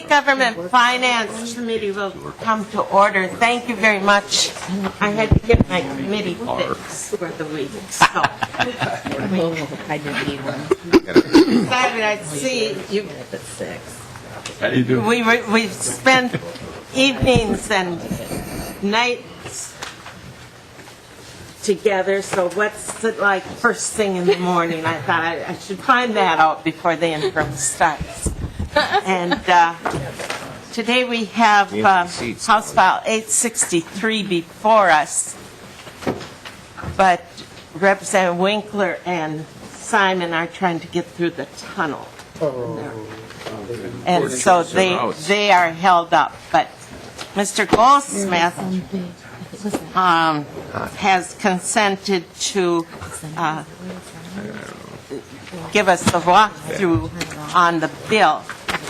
Government Finance Committee will come to order. Thank you very much. I had to get my committee fixed for the week. So I didn't need one. excited I'd see you. At 6. How do you do? We've spent evenings and nights together, so what's it like first thing in the morning? I thought I should find that out before the interim starts. And today we have House File 863 before us, but Representative Winkler and Simon are trying to get through the tunnel. And so they are held up. But Mr. Goldsmith has consented to give us the walkthrough on the bill.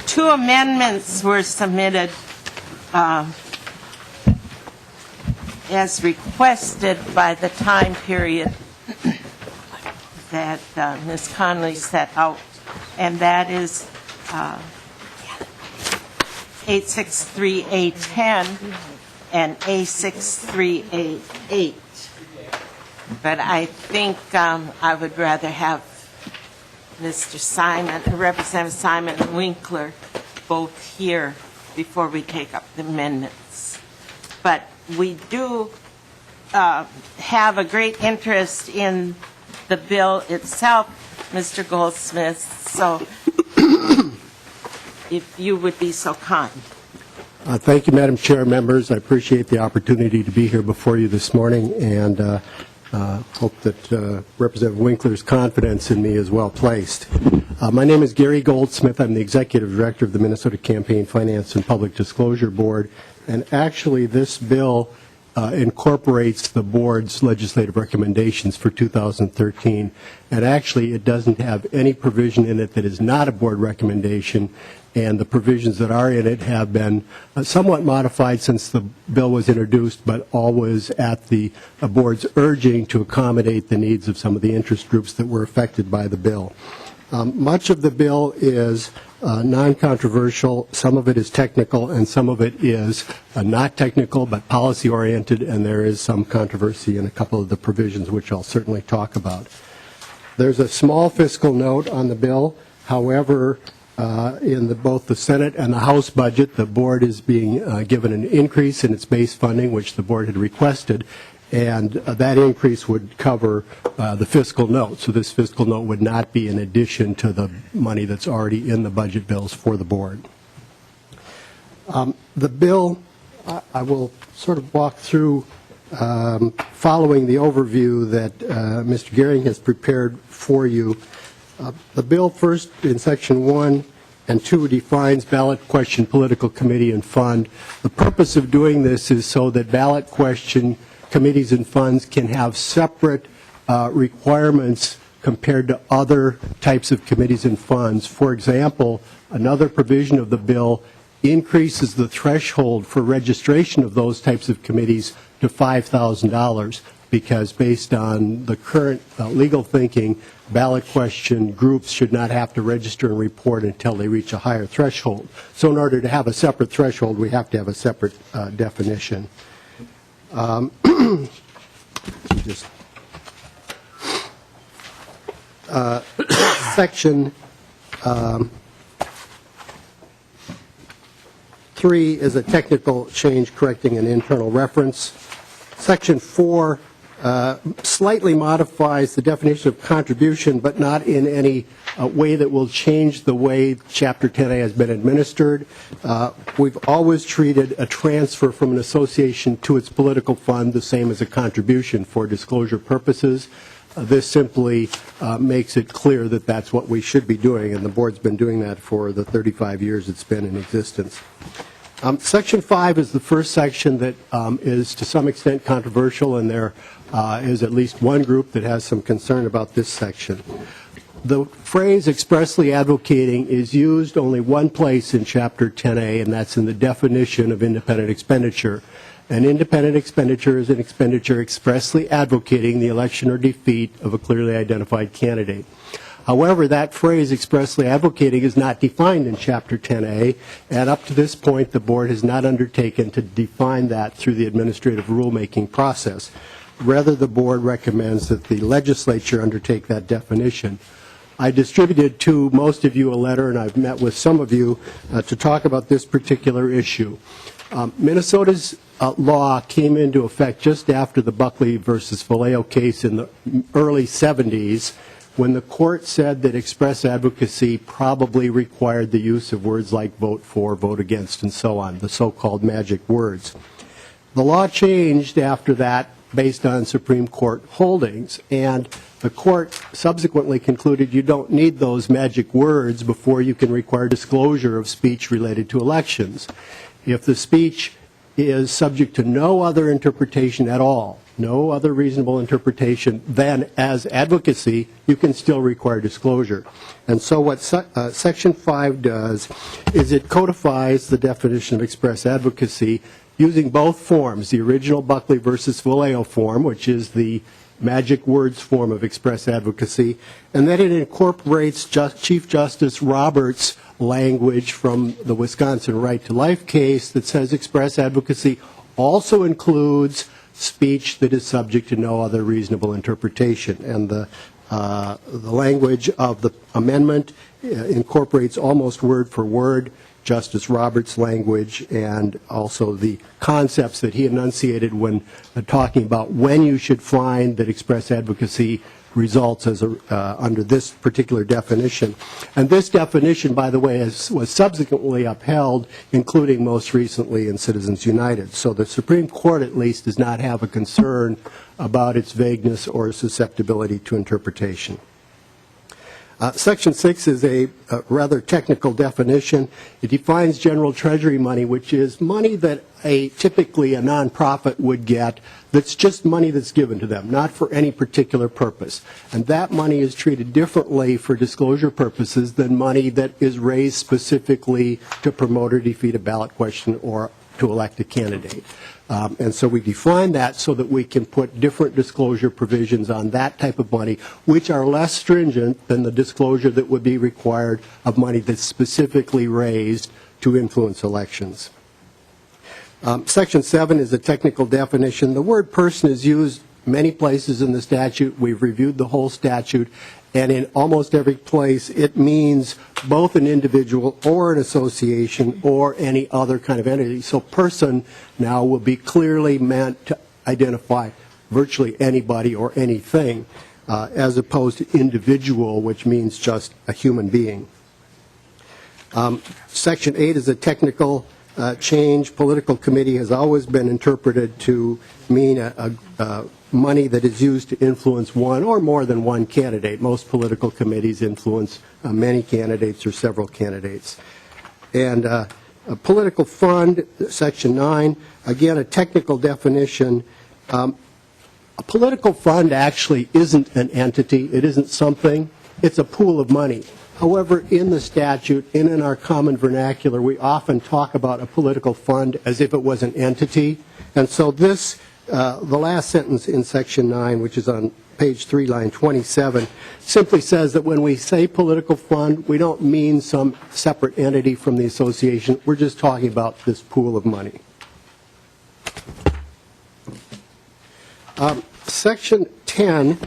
2 amendments were submitted as requested by the time period that Ms. Conley set out, and that is 863A10 and A63A8. But I think I would rather have Mr. Simon, Representative Simon and Winkler both here before we take up the amendments. But we do have a great interest in the bill itself, Mr. Goldsmith, so if you would be so kind. Thank you, Madam Chair, members. I appreciate the opportunity to be here before you this morning, and hope that Representative Winkler's confidence in me is well placed. My name is Gary Goldsmith. I'm the Executive Director of the Minnesota Campaign Finance and Public Disclosure Board, and actually this bill incorporates the board's legislative recommendations for 2013, and actually it doesn't have any provision in it that is not a board recommendation, and the provisions that are in it have been somewhat modified since the bill was introduced, but always at the board's urging to accommodate the needs of some of the interest groups that were affected by the bill. Much of the bill is non-controversial. Some of it is technical, and some of it is not technical but policy-oriented, and there is some controversy in a couple of the provisions, which I'll certainly talk about. There's a small fiscal note on the bill. However, in both the Senate and the House budget, the board is being given an increase in its base funding, which the board had requested, and that increase would cover the fiscal note. So this fiscal note would not be in addition to the money that's already in the budget bills for the board. The bill, I will sort of walk through following the overview that Mr. Gehring has prepared for you. The bill first in Section 1 and 2 defines ballot question, political committee, and fund. The purpose of doing this is so that ballot question committees and funds can have separate requirements compared to other types of committees and funds. For example, another provision of the bill increases the threshold for registration of those types of committees to $5,000, because based on the current legal thinking, ballot question groups should not have to register and report until they reach a higher threshold. So in order to have a separate threshold, we have to have a separate definition. Section 3 is a technical change correcting an internal reference. Section 4 slightly modifies the definition of contribution, but not in any way that will change the way Chapter 10A has been administered. We've always treated a transfer from an association to its political fund the same as a contribution for disclosure purposes. This simply makes it clear that that's what we should be doing, and the board's been doing that for the 35 years it's been in existence. Section 5 is the first section that is to some extent controversial, and there is at least one group that has some concern about this section. The phrase expressly advocating is used only one place in Chapter 10A, and that's in the definition of independent expenditure. An independent expenditure is an expenditure expressly advocating the election or defeat of a clearly identified candidate. However, that phrase expressly advocating is not defined in Chapter 10A, and up to this point, the board has not undertaken to define that through the administrative rulemaking process. Rather, the board recommends that the legislature undertake that definition. I distributed to most of you a letter, and I've met with some of you to talk about this particular issue. Minnesota's law came into effect just after the Buckley versus Vallejo case in the early 70s, when the court said that express advocacy probably required the use of words like vote for, vote against, and so on, the so-called magic words. The law changed after that based on Supreme Court holdings, and the court subsequently concluded you don't need those magic words before you can require disclosure of speech related to elections. If the speech is subject to no other interpretation at all, no other reasonable interpretation than as advocacy, you can still require disclosure. And so what Section 5 does is it codifies the definition of express advocacy using both forms, the original Buckley versus Vallejo form, which is the magic words form of express advocacy, and then it incorporates Chief Justice Roberts' language from the Wisconsin Right to Life case that says express advocacy also includes speech that is subject to no other reasonable interpretation. And the language of the amendment incorporates almost word for word Justice Roberts' language and also the concepts that he enunciated when talking about when you should find that express advocacy results as under this particular definition. And this definition, by the way, was subsequently upheld, including most recently in Citizens United. So the Supreme Court, at least, does not have a concern about its vagueness or susceptibility to interpretation. Section 6 is a rather technical definition. It defines general treasury money, which is money that typically a nonprofit would get that's just money that's given to them, not for any particular purpose. And that money is treated differently for disclosure purposes than money that is raised specifically to promote or defeat a ballot question or to elect a candidate. And so we define that so that we can put different disclosure provisions on that type of money, which are less stringent than the disclosure that would be required of money that's specifically raised to influence elections. Section 7 is a technical definition. The word person is used many places in the statute. We've reviewed the whole statute, and in almost every place it means both an individual or an association or any other kind of entity. So person now will be clearly meant to identify virtually anybody or anything, as opposed to individual, which means just a human being. Section 8 is a technical change. Political committee has always been interpreted to mean money that is used to influence one or more than one candidate. Most political committees influence many candidates or several candidates. And a political fund, Section 9, again, a technical definition. A political fund actually isn't an entity. It isn't something. It's a pool of money. However, in the statute and in our common vernacular, we often talk about a political fund as if it was an entity. And so this, the last sentence in Section 9, which is on page 3, line 27, simply says that when we say political fund, we don't mean some separate entity from the association. We're just talking about this pool of money. Section 10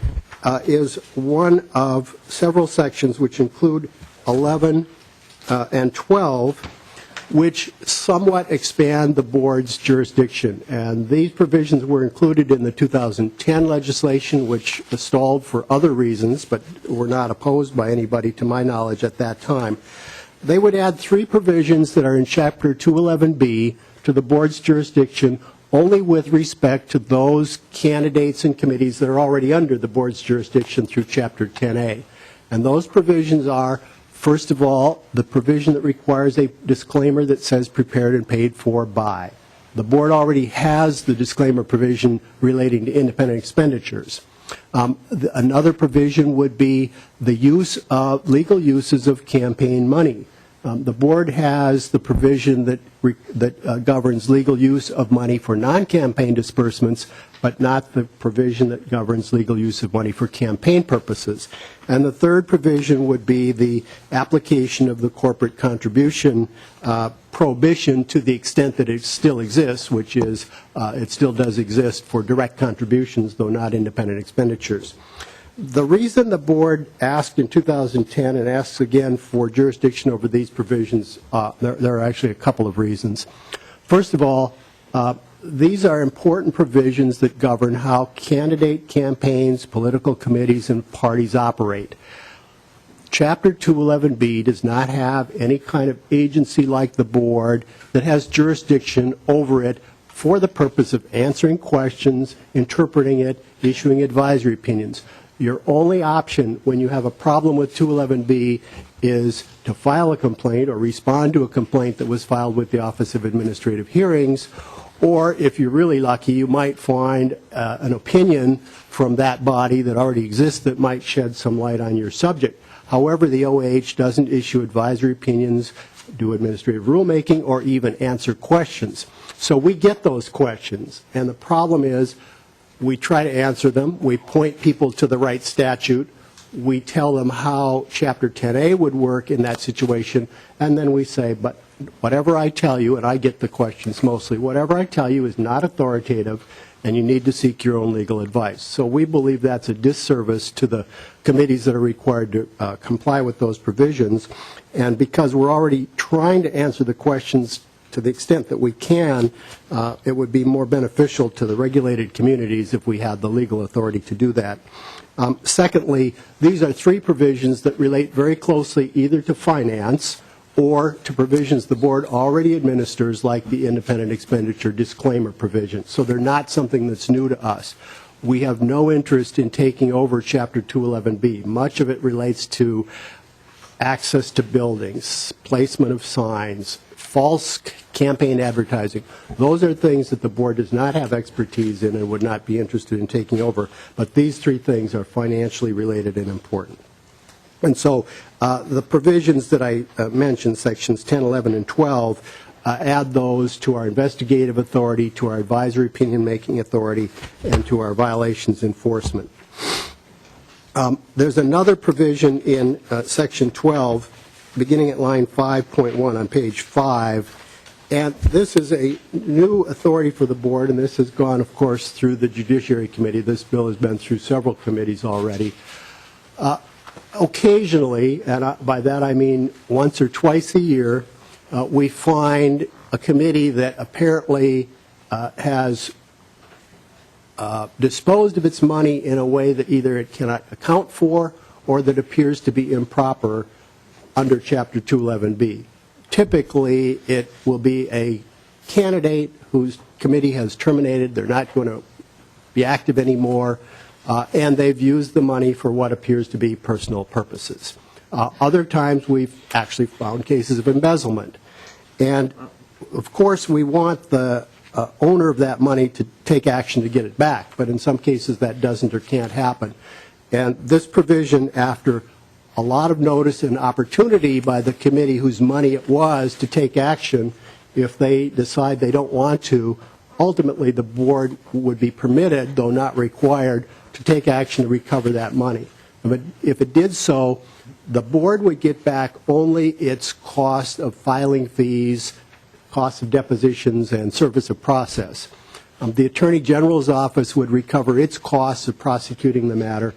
is one of several sections which include 11 and 12, which somewhat expand the board's jurisdiction. And these provisions were included in the 2010 legislation, which stalled for other reasons, but were not opposed by anybody to my knowledge at that time. They would add 3 provisions that are in Chapter 211B to the board's jurisdiction only with respect to those candidates and committees that are already under the board's jurisdiction through Chapter 10A. And those provisions are, first of all, the provision that requires a disclaimer that says prepared and paid for by. The board already has the disclaimer provision relating to independent expenditures. Another provision would be the use of legal uses of campaign money. The board has the provision that governs legal use of money for non-campaign disbursements, but not the provision that governs legal use of money for campaign purposes. And the third provision would be the application of the corporate contribution prohibition to the extent that it still exists, which is it still does exist for direct contributions, though not independent expenditures. The reason the board asked in 2010 and asks again for jurisdiction over these provisions, there are actually a couple of reasons. First of all, these are important provisions that govern how candidate campaigns, political committees, and parties operate. Chapter 211B does not have any kind of agency like the board that has jurisdiction over it for the purpose of answering questions, interpreting it, issuing advisory opinions. Your only option when you have a problem with 211B is to file a complaint or respond to a complaint that was filed with the Office of Administrative Hearings, or if you're really lucky, you might find an opinion from that body that already exists that might shed some light on your subject. However, the OAH doesn't issue advisory opinions, do administrative rulemaking, or even answer questions. So we get those questions, and the problem is we try to answer them. We point people to the right statute. We tell them how Chapter 10A would work in that situation, and then we say, but whatever I tell you, and I get the questions mostly, whatever I tell you is not authoritative, and you need to seek your own legal advice. So we believe that's a disservice to the committees that are required to comply with those provisions. And because we're already trying to answer the questions to the extent that we can, it would be more beneficial to the regulated communities if we had the legal authority to do that. Secondly, these are three provisions that relate very closely either to finance or to provisions the board already administers, like the independent expenditure disclaimer provision. So they're not something that's new to us. We have no interest in taking over Chapter 211B. Much of it relates to access to buildings, placement of signs, false campaign advertising. Those are things that the board does not have expertise in and would not be interested in taking over. But these three things are financially related and important. And so the provisions that I mentioned, sections 10, 11, and 12, add those to our investigative authority, to our advisory opinion-making authority, and to our violations enforcement. There's another provision in section 12, beginning at line 5.1 on page 5, and this is a new authority for the board, and this has gone, of course, through the Judiciary Committee. This bill has been through several committees already. Occasionally, and by that I mean once or twice a year, we find a committee that apparently has disposed of its money in a way that either it cannot account for or that appears to be improper under Chapter 211B. Typically, it will be a candidate whose committee has terminated, they're not going to be active anymore, and they've used the money for what appears to be personal purposes. Other times we've actually found cases of embezzlement. And of course we want the owner of that money to take action to get it back, but in some cases that doesn't or can't happen. And this provision, after a lot of notice and opportunity by the committee whose money it was to take action, if they decide they don't want to, ultimately the board would be permitted, though not required, to take action to recover that money. But if it did so, the board would get back only its cost of filing fees, cost of depositions, and service of process. The Attorney General's office would recover its costs of prosecuting the matter,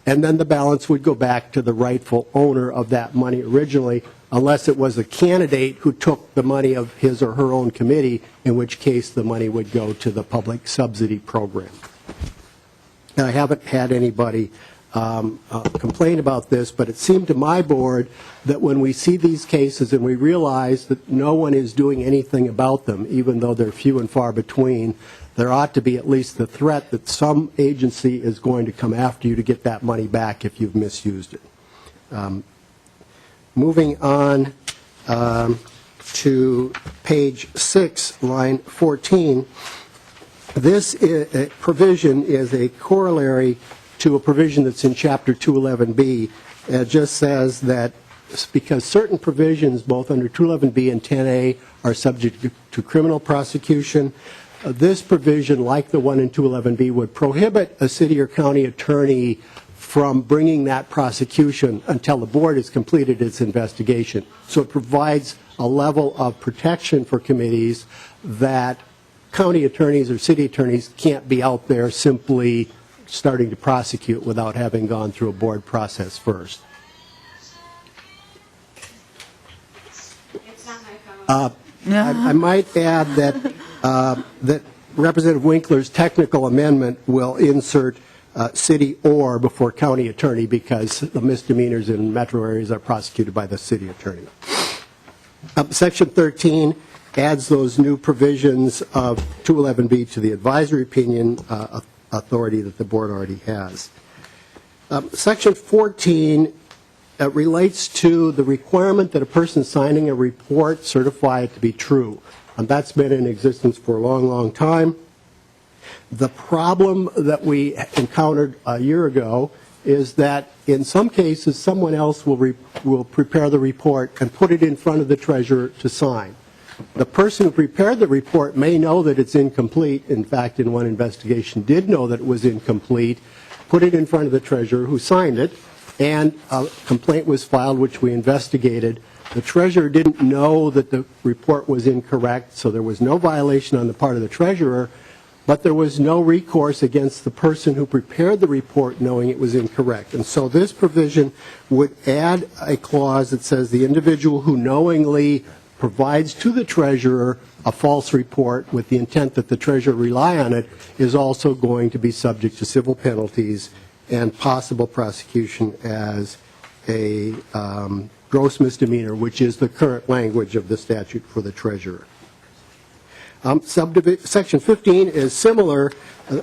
and then the balance would go back to the rightful owner of that money originally, unless it was a candidate who took the money of his or her own committee, in which case the money would go to the public subsidy program. Now, I haven't had anybody complain about this, but it seemed to my board that when we see these cases and we realize that no one is doing anything about them, even though they're few and far between, there ought to be at least the threat that some agency is going to come after you to get that money back if you've misused it. Moving on to page 6, line 14, this provision is a corollary to a provision that's in Chapter 211B. It just says that because certain provisions, both under 211B and 10A, are subject to criminal prosecution. This provision, like the one in 211B, would prohibit a city or county attorney from bringing that prosecution until the board has completed its investigation. So it provides a level of protection for committees that county attorneys or city attorneys can't be out there simply starting to prosecute without having gone through a board process first. I might add that that Representative Winkler's technical amendment will insert city or before county attorney because the misdemeanors in metro areas are prosecuted by the city attorney. Section 13 adds those new provisions of 211B to the advisory opinion authority that the board already has. Section 14 relates to the requirement that a person signing a report certify it to be true. And that's been in existence for a long, long time. The problem that we encountered a year ago is that in some cases someone else will prepare the report and put it in front of the treasurer to sign. The person who prepared the report may know that it's incomplete. In fact, in one investigation did know that it was incomplete, put it in front of the treasurer who signed it, and a complaint was filed which we investigated. The treasurer didn't know that the report was incorrect, so there was no violation on the part of the treasurer, but there was no recourse against the person who prepared the report knowing it was incorrect. And so this provision would add a clause that says the individual who knowingly provides to the treasurer a false report with the intent that the treasurer rely on it is also going to be subject to civil penalties and possible prosecution as a gross misdemeanor, which is the current language of the statute for the treasurer. Section 15 is similar,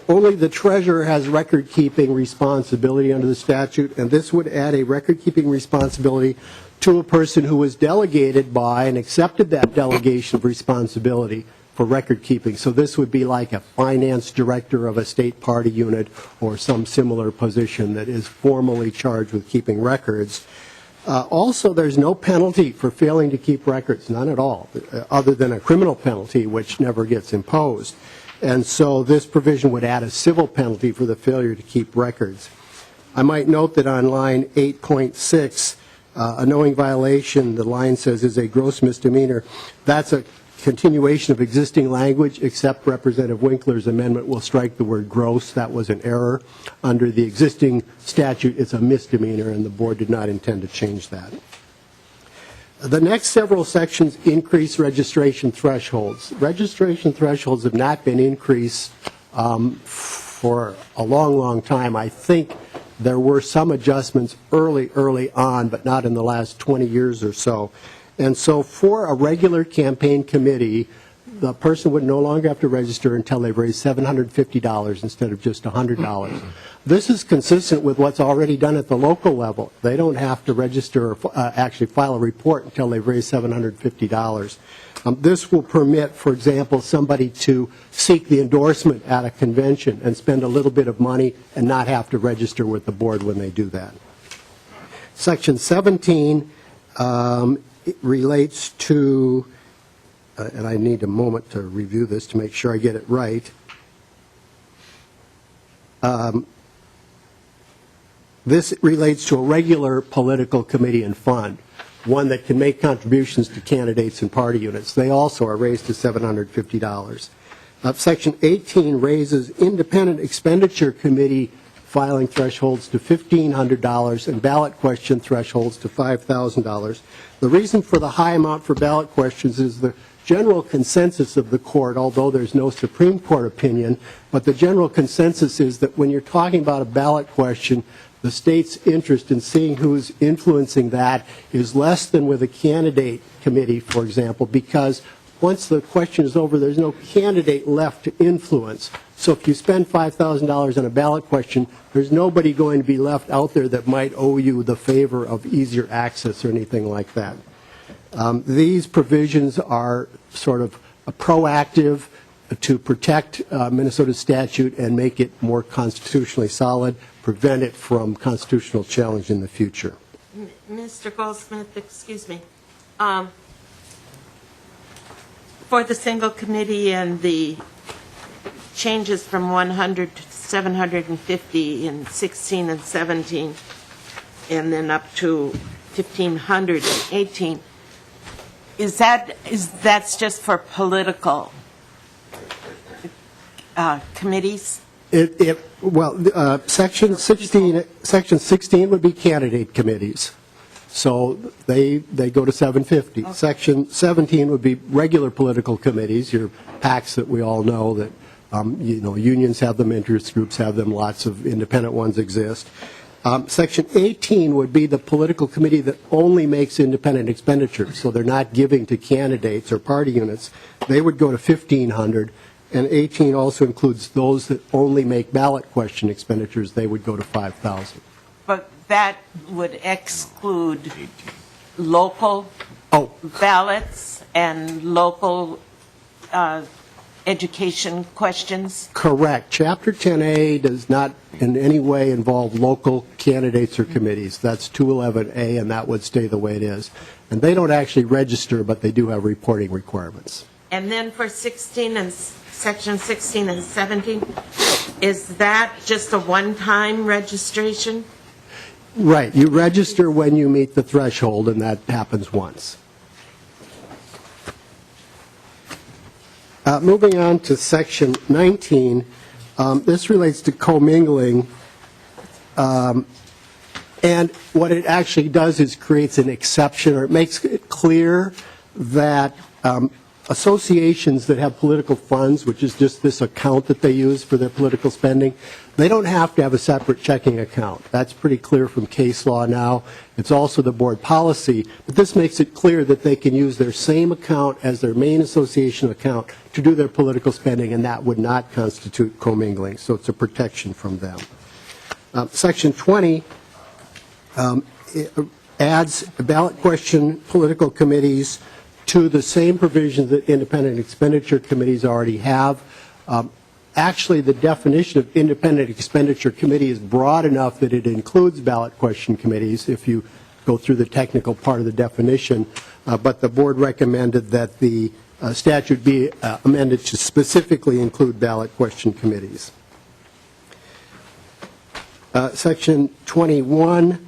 only the treasurer has record-keeping responsibility under the statute, and this would add a record-keeping responsibility to a person who was delegated by and accepted that delegation of responsibility for record-keeping. So this would be like a finance director of a state party unit or some similar position that is formally charged with keeping records. Also, there's no penalty for failing to keep records, none at all, other than a criminal penalty, which never gets imposed. And so this provision would add a civil penalty for the failure to keep records. I might note that on line 8.6, a knowing violation, the line says, is a gross misdemeanor. That's a continuation of existing language, except Representative Winkler's amendment will strike the word gross. That was an error. Under the existing statute, it's a misdemeanor, and the board did not intend to change that. The next several sections increase registration thresholds. Registration thresholds have not been increased for a long, long time. I think there were some adjustments early on, but not in the last 20 years or so. And so for a regular campaign committee, the person would no longer have to register until they've raised $750 instead of just $100. This is consistent with what's already done at the local level. They don't have to register or actually file a report until they've raised $750. This will permit, for example, somebody to seek the endorsement at a convention and spend a little bit of money and not have to register with the board when they do that. Section 17 it relates to, and I need a moment to review this to make sure I get it right. This relates to a regular political committee and fund, one that can make contributions to candidates and party units. They also are raised to $750. Section 18 raises independent expenditure committee filing thresholds to $1,500 and ballot question thresholds to $5,000. The reason for the high amount for ballot questions is the general consensus of the court, although there's no Supreme Court opinion, but the general consensus is that when you're talking about a ballot question, the state's interest in seeing who's influencing that is less than with a candidate committee, for example, because once the question is over, there's no candidate left to influence. So if you spend $5,000 on a ballot question, there's nobody going to be left out there that might owe you the favor of easier access or anything like that. These provisions are sort of proactive to protect Minnesota's statute and make it more constitutionally solid, prevent it from constitutional challenge in the future. Mr. Goldsmith, excuse me. For the single committee and the changes from 100 to 750 in 16 and 17, and then up to 1,500 in 18, that's just for political committees? Section 16 would be candidate committees. So they go to 750. Okay. Section 17 would be regular political committees, your PACs that we all know that, unions have them, interest groups have them, lots of independent ones exist. Section 18 would be the political committee that only makes independent expenditures, so they're not giving to candidates or party units. They would go to 1,500, and 18 also includes those that only make ballot question expenditures. They would go to 5,000. But that would exclude local ballots and local education questions? Correct. Chapter 10A does not in any way involve local candidates or committees. That's 211A, and that would stay the way it is. And they don't actually register, but they do have reporting requirements. And then for 16 and Section 16 and 17, is that just a one-time registration? Right. You register when you meet the threshold, and that happens once. Moving on to Section 19, this relates to commingling, and what it actually does is creates an exception, or it makes it clear that associations that have political funds, which is just this account that they use for their political spending, they don't have to have a separate checking account. That's pretty clear from case law now. It's also the board policy, but this makes it clear that they can use their same account as their main association account to do their political spending, and that would not constitute commingling, so it's a protection from them. Section 20 adds ballot question political committees to the same provisions that independent expenditure committees already have. Actually, the definition of independent expenditure committee is broad enough that it includes ballot question committees if you go through the technical part of the definition, but the board recommended that the statute be amended to specifically include ballot question committees. Section 21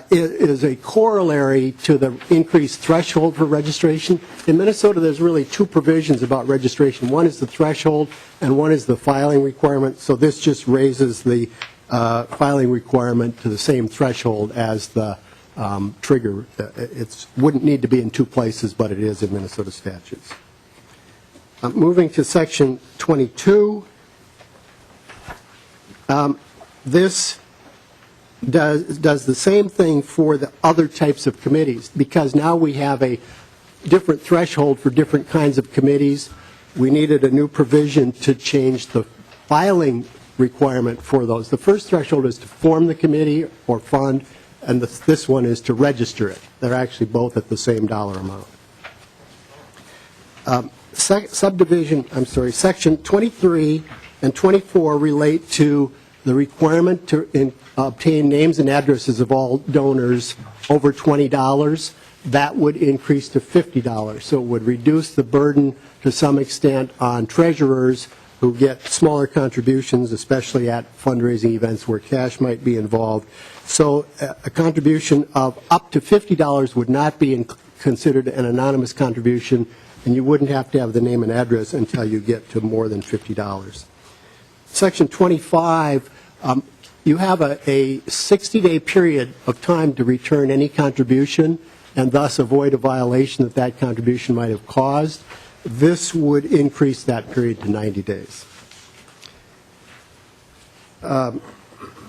is a corollary to the increased threshold for registration. In Minnesota, there's really two provisions about registration. One is the threshold, and one is the filing requirement. So this just raises the filing requirement to the same threshold as the trigger. It wouldn't need to be in two places, but it is in Minnesota statutes. Moving to Section 22, this does the same thing for the other types of committees, because now we have a different threshold for different kinds of committees. We needed a new provision to change the filing requirement for those. The first threshold is to form the committee or fund, and this one is to register it. They're actually both at the same dollar amount. Section 23 and 24 relate to the requirement to obtain names and addresses of all donors over $20. That would increase to $50. So it would reduce the burden to some extent on treasurers who get smaller contributions, especially at fundraising events where cash might be involved. So a contribution of up to $50 would not be considered an anonymous contribution, and you wouldn't have to have the name and address until you get to more than $50. Section 25, you have a 60-day period of time to return any contribution and thus avoid a violation that contribution might have caused. This would increase that period to 90 days.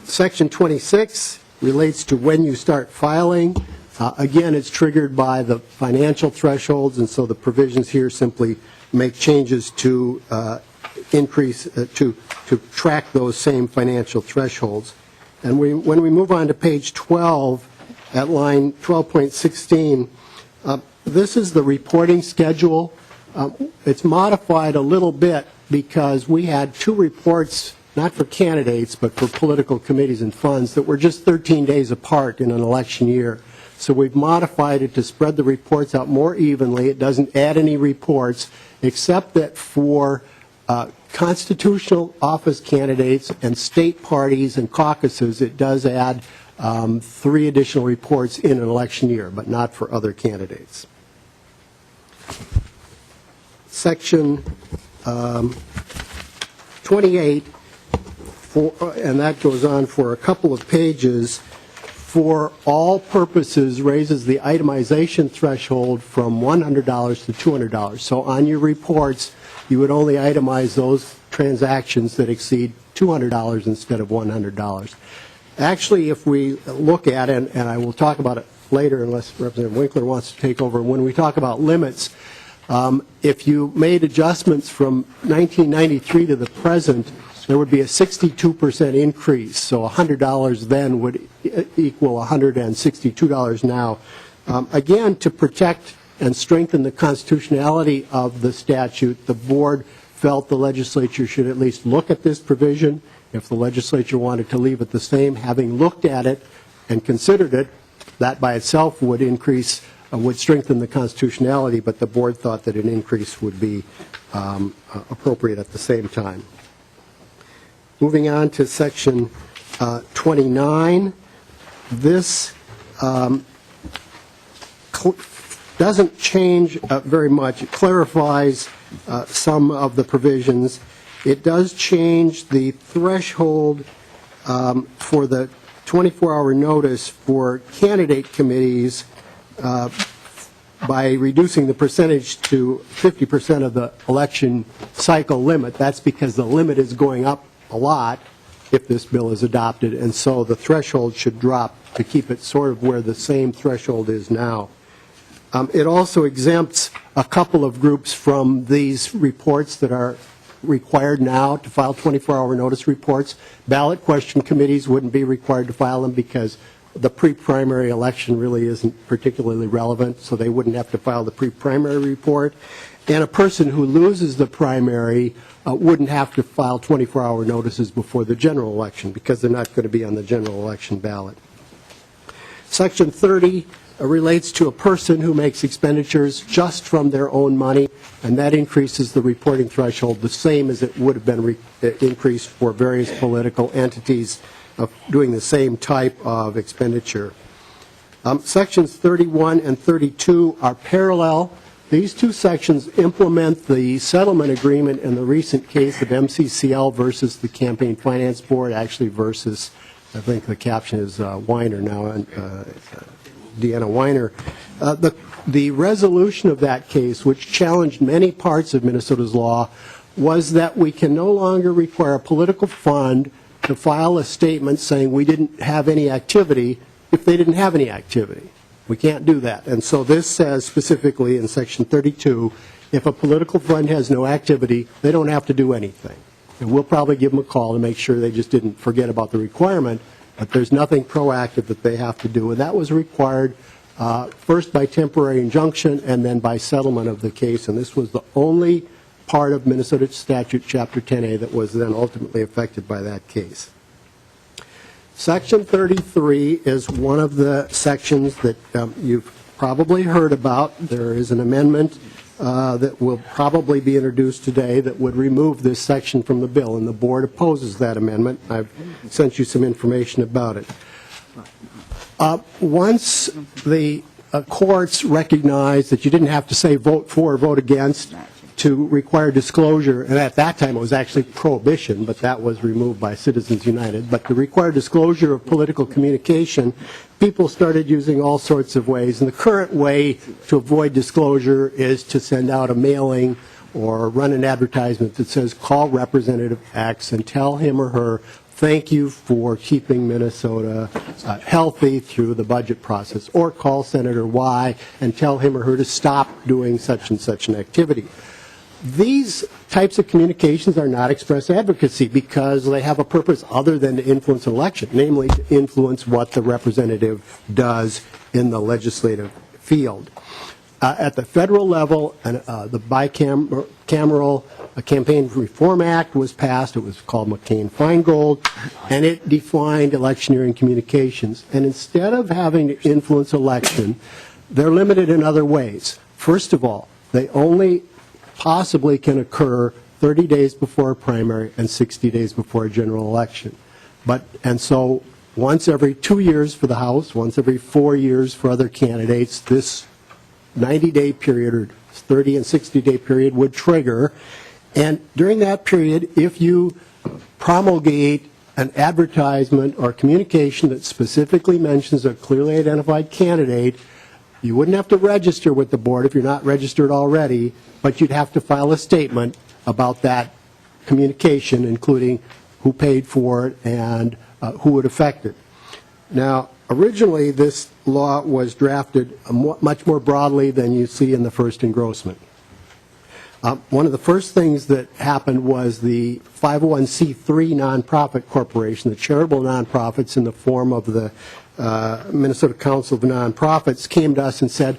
Section 26 relates to when you start filing. Again, it's triggered by the financial thresholds, and so the provisions here simply make changes to increase to track those same financial thresholds. And when we move on to page 12, at line 12.16, this is the reporting schedule. It's modified a little bit because we had two reports not for candidates, but for political committees and funds that were just 13 days apart in an election year. So we've modified it to spread the reports out more evenly. It doesn't add any reports, except that for constitutional office candidates and state parties and caucuses, it does add 3 additional reports in an election year, but not for other candidates. Section 28, and that goes on for a couple of pages, for all purposes raises the itemization threshold from $100 to $200. So on your reports, you would only itemize those transactions that exceed $200 instead of $100. Actually, if we look at it, and I will talk about it later unless Representative Winkler wants to take over, when we talk about limits, if you made adjustments from 1993 to the present, there would be a 62% increase. So $100 then would equal $162 now. Again, to protect and strengthen the constitutionality of the statute, the board felt the legislature should at least look at this provision. If the legislature wanted to leave it the same, having looked at it and considered it, that by itself would increase, would strengthen the constitutionality, but the board thought that an increase would be appropriate at the same time. Moving on to section 29, this doesn't change very much. It clarifies some of the provisions. It does change the threshold for the 24-hour notice for candidate committees by reducing the percentage to 50% of the election cycle limit. That's because the limit is going up a lot if this bill is adopted, and so the threshold should drop to keep it sort of where the same threshold is now. It also exempts a couple of groups from these reports that are required now to file 24-hour notice reports. Ballot question committees wouldn't be required to file them because the pre-primary election really isn't particularly relevant, so they wouldn't have to file the pre-primary report. And a person who loses the primary wouldn't have to file 24-hour notices before the general election because they're not going to be on the general election ballot. Section 30 relates to a person who makes expenditures just from their own money, and that increases the reporting threshold the same as it would have been increased for various political entities doing the same type of expenditure. Sections 31 and 32 are parallel. These two sections implement the settlement agreement in the recent case of MCCL versus the Campaign Finance Board, actually versus, I think the caption is Weiner now, Deanna Weiner. The resolution of that case, which challenged many parts of Minnesota's law, was that we can no longer require a political fund to file a statement saying we didn't have any activity if they didn't have any activity. We can't do that. And so this says specifically in Section 32, if a political fund has no activity, they don't have to do anything. And we'll probably give them a call to make sure they just didn't forget about the requirement, but there's nothing proactive that they have to do. And that was required first by temporary injunction and then by settlement of the case. And this was the only part of Minnesota Statute Chapter 10A that was then ultimately affected by that case. Section 33 is one of the sections that you've probably heard about. There is an amendment that will probably be introduced today that would remove this section from the bill, and the board opposes that amendment. I've sent you some information about it. Once the courts recognized that you didn't have to say vote for or vote against to require disclosure, and at that time it was actually prohibition, but that was removed by Citizens United, but to require disclosure of political communication, people started using all sorts of ways. And the current way to avoid disclosure is to send out a mailing or run an advertisement that says, call Representative X and tell him or her, thank you for keeping Minnesota healthy through the budget process, or call Senator Y and tell him or her to stop doing such and such an activity. These types of communications are not express advocacy because they have a purpose other than to influence an election, namely to influence what the representative does in the legislative field. At the federal level, the bicameral Campaign Reform Act was passed. It was called McCain-Feingold, and it defined electioneering communications. And instead of having to influence election, they're limited in other ways. First of all, they only possibly can occur 30 days before a primary and 60 days before a general election. And so once every 2 years for the House, once every 4 years for other candidates, this 90-day period or 30 and 60-day period would trigger. And during that period, if you promulgate an advertisement or communication that specifically mentions a clearly identified candidate, you wouldn't have to register with the board if you're not registered already, but you'd have to file a statement about that communication, including who paid for it and who would affect it. Now, originally, this law was drafted much more broadly than you see in the first engrossment. One of the first things that happened was the 501c3 nonprofit corporation, the charitable nonprofits in the form of the Minnesota Council of Nonprofits, came to us and said,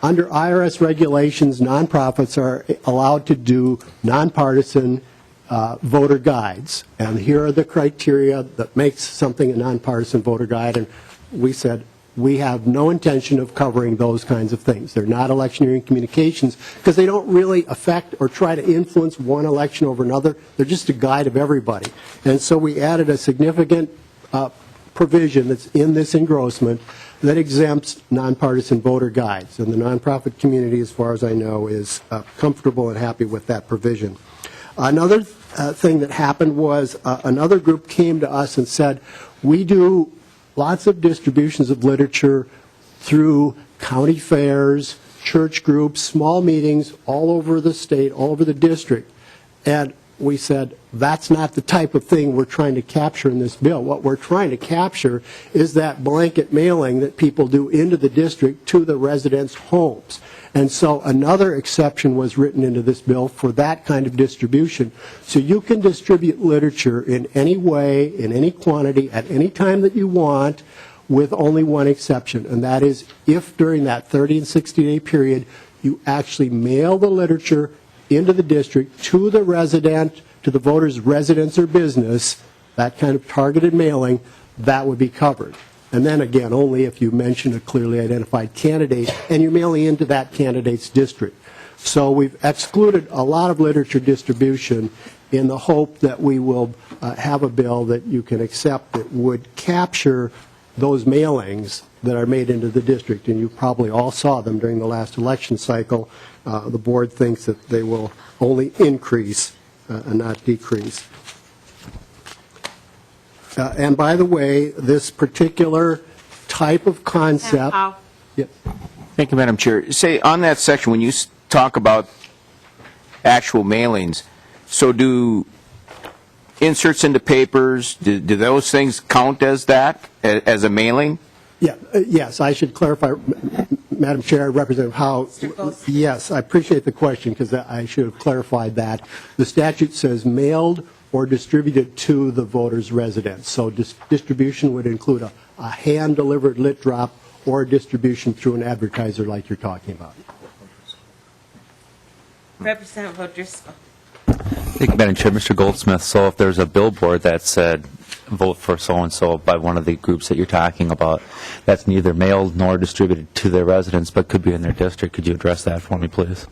under IRS regulations, nonprofits are allowed to do nonpartisan voter guides. And here are the criteria that makes something a nonpartisan voter guide. And we said, we have no intention of covering those kinds of things. They're not electioneering communications because they don't really affect or try to influence one election over another. They're just a guide of everybody. And so we added a significant provision that's in this engrossment that exempts nonpartisan voter guides. And the nonprofit community, as far as I know, is comfortable and happy with that provision. Another thing that happened was another group came to us and said, we do lots of distributions of literature through county fairs, church groups, small meetings all over the state, all over the district. And we said, that's not the type of thing we're trying to capture in this bill. What we're trying to capture is that blanket mailing that people do into the district to the residents' homes. And so another exception was written into this bill for that kind of distribution. So you can distribute literature in any way, in any quantity, at any time that you want, with only one exception. And that is if during that 30 and 60-day period you actually mail the literature into the district to the resident, to the voter's residence or business, that kind of targeted mailing, that would be covered. And then again, only if you mention a clearly identified candidate and you're mailing into that candidate's district. So we've excluded a lot of literature distribution in the hope that we will have a bill that you can accept that would capture those mailings that are made into the district. And you probably all saw them during the last election cycle. The board thinks that they will only increase and not decrease. And by the way, this particular type of concept... Yep. Thank you, Madam Chair. Say, on that section, when you talk about actual mailings, so do inserts into papers, do those things count as that, as a mailing? Yeah, yes, I should clarify, Madam Chair, Representative Howe. Yes, I appreciate the question because I should have clarified that. The statute says mailed or distributed to the voter's residence. So distribution would include a hand-delivered lit drop or distribution through an advertiser like you're talking about. Representative O'Driscoll. Thank you, Madam Chair. Mr. Goldsmith, so if there's a billboard that said vote for so-and-so by one of the groups that you're talking about, that's neither mailed nor distributed to their residents but could be in their district, could you address that for me, please?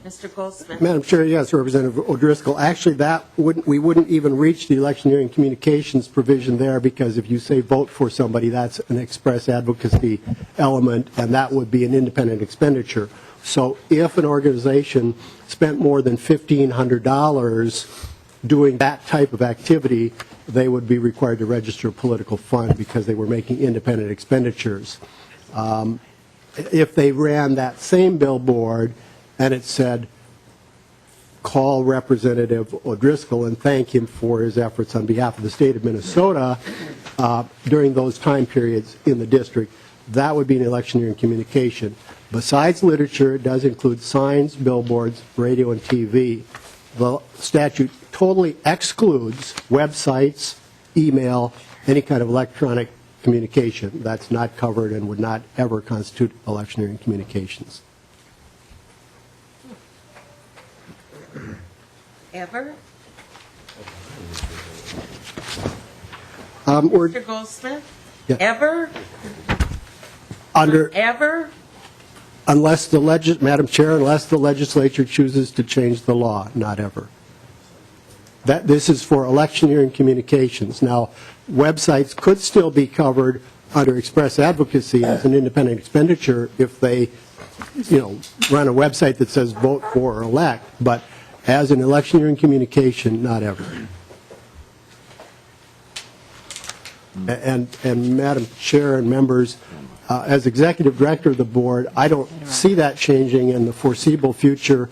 Mr. Goldsmith. Madam Chair, yes, Representative O'Driscoll. Actually, we wouldn't even reach the electioneering communications provision there because if you say vote for somebody, that's an express advocacy element, and that would be an independent expenditure. So if an organization spent more than $1,500 doing that type of activity, they would be required to register a political fund because they were making independent expenditures. If they ran that same billboard and it said, call Representative O'Driscoll and thank him for his efforts on behalf of the state of Minnesota during those time periods in the district, that would be an electioneering communication. Besides literature, it does include signs, billboards, radio, and TV. The statute totally excludes websites, email, any kind of electronic communication. That's not covered and would not ever constitute electioneering communications. Ever? We're Mr. Goldsmith? Yeah. Ever? under, Ever? unless Madam Chair, unless the legislature chooses to change the law, not ever. This is for electioneering communications. Now, websites could still be covered under express advocacy as an independent expenditure if they, run a website that says vote for or elect, but as an electioneering communication, not ever. And Madam Chair and members, as executive director of the board, I don't see that changing in the foreseeable future.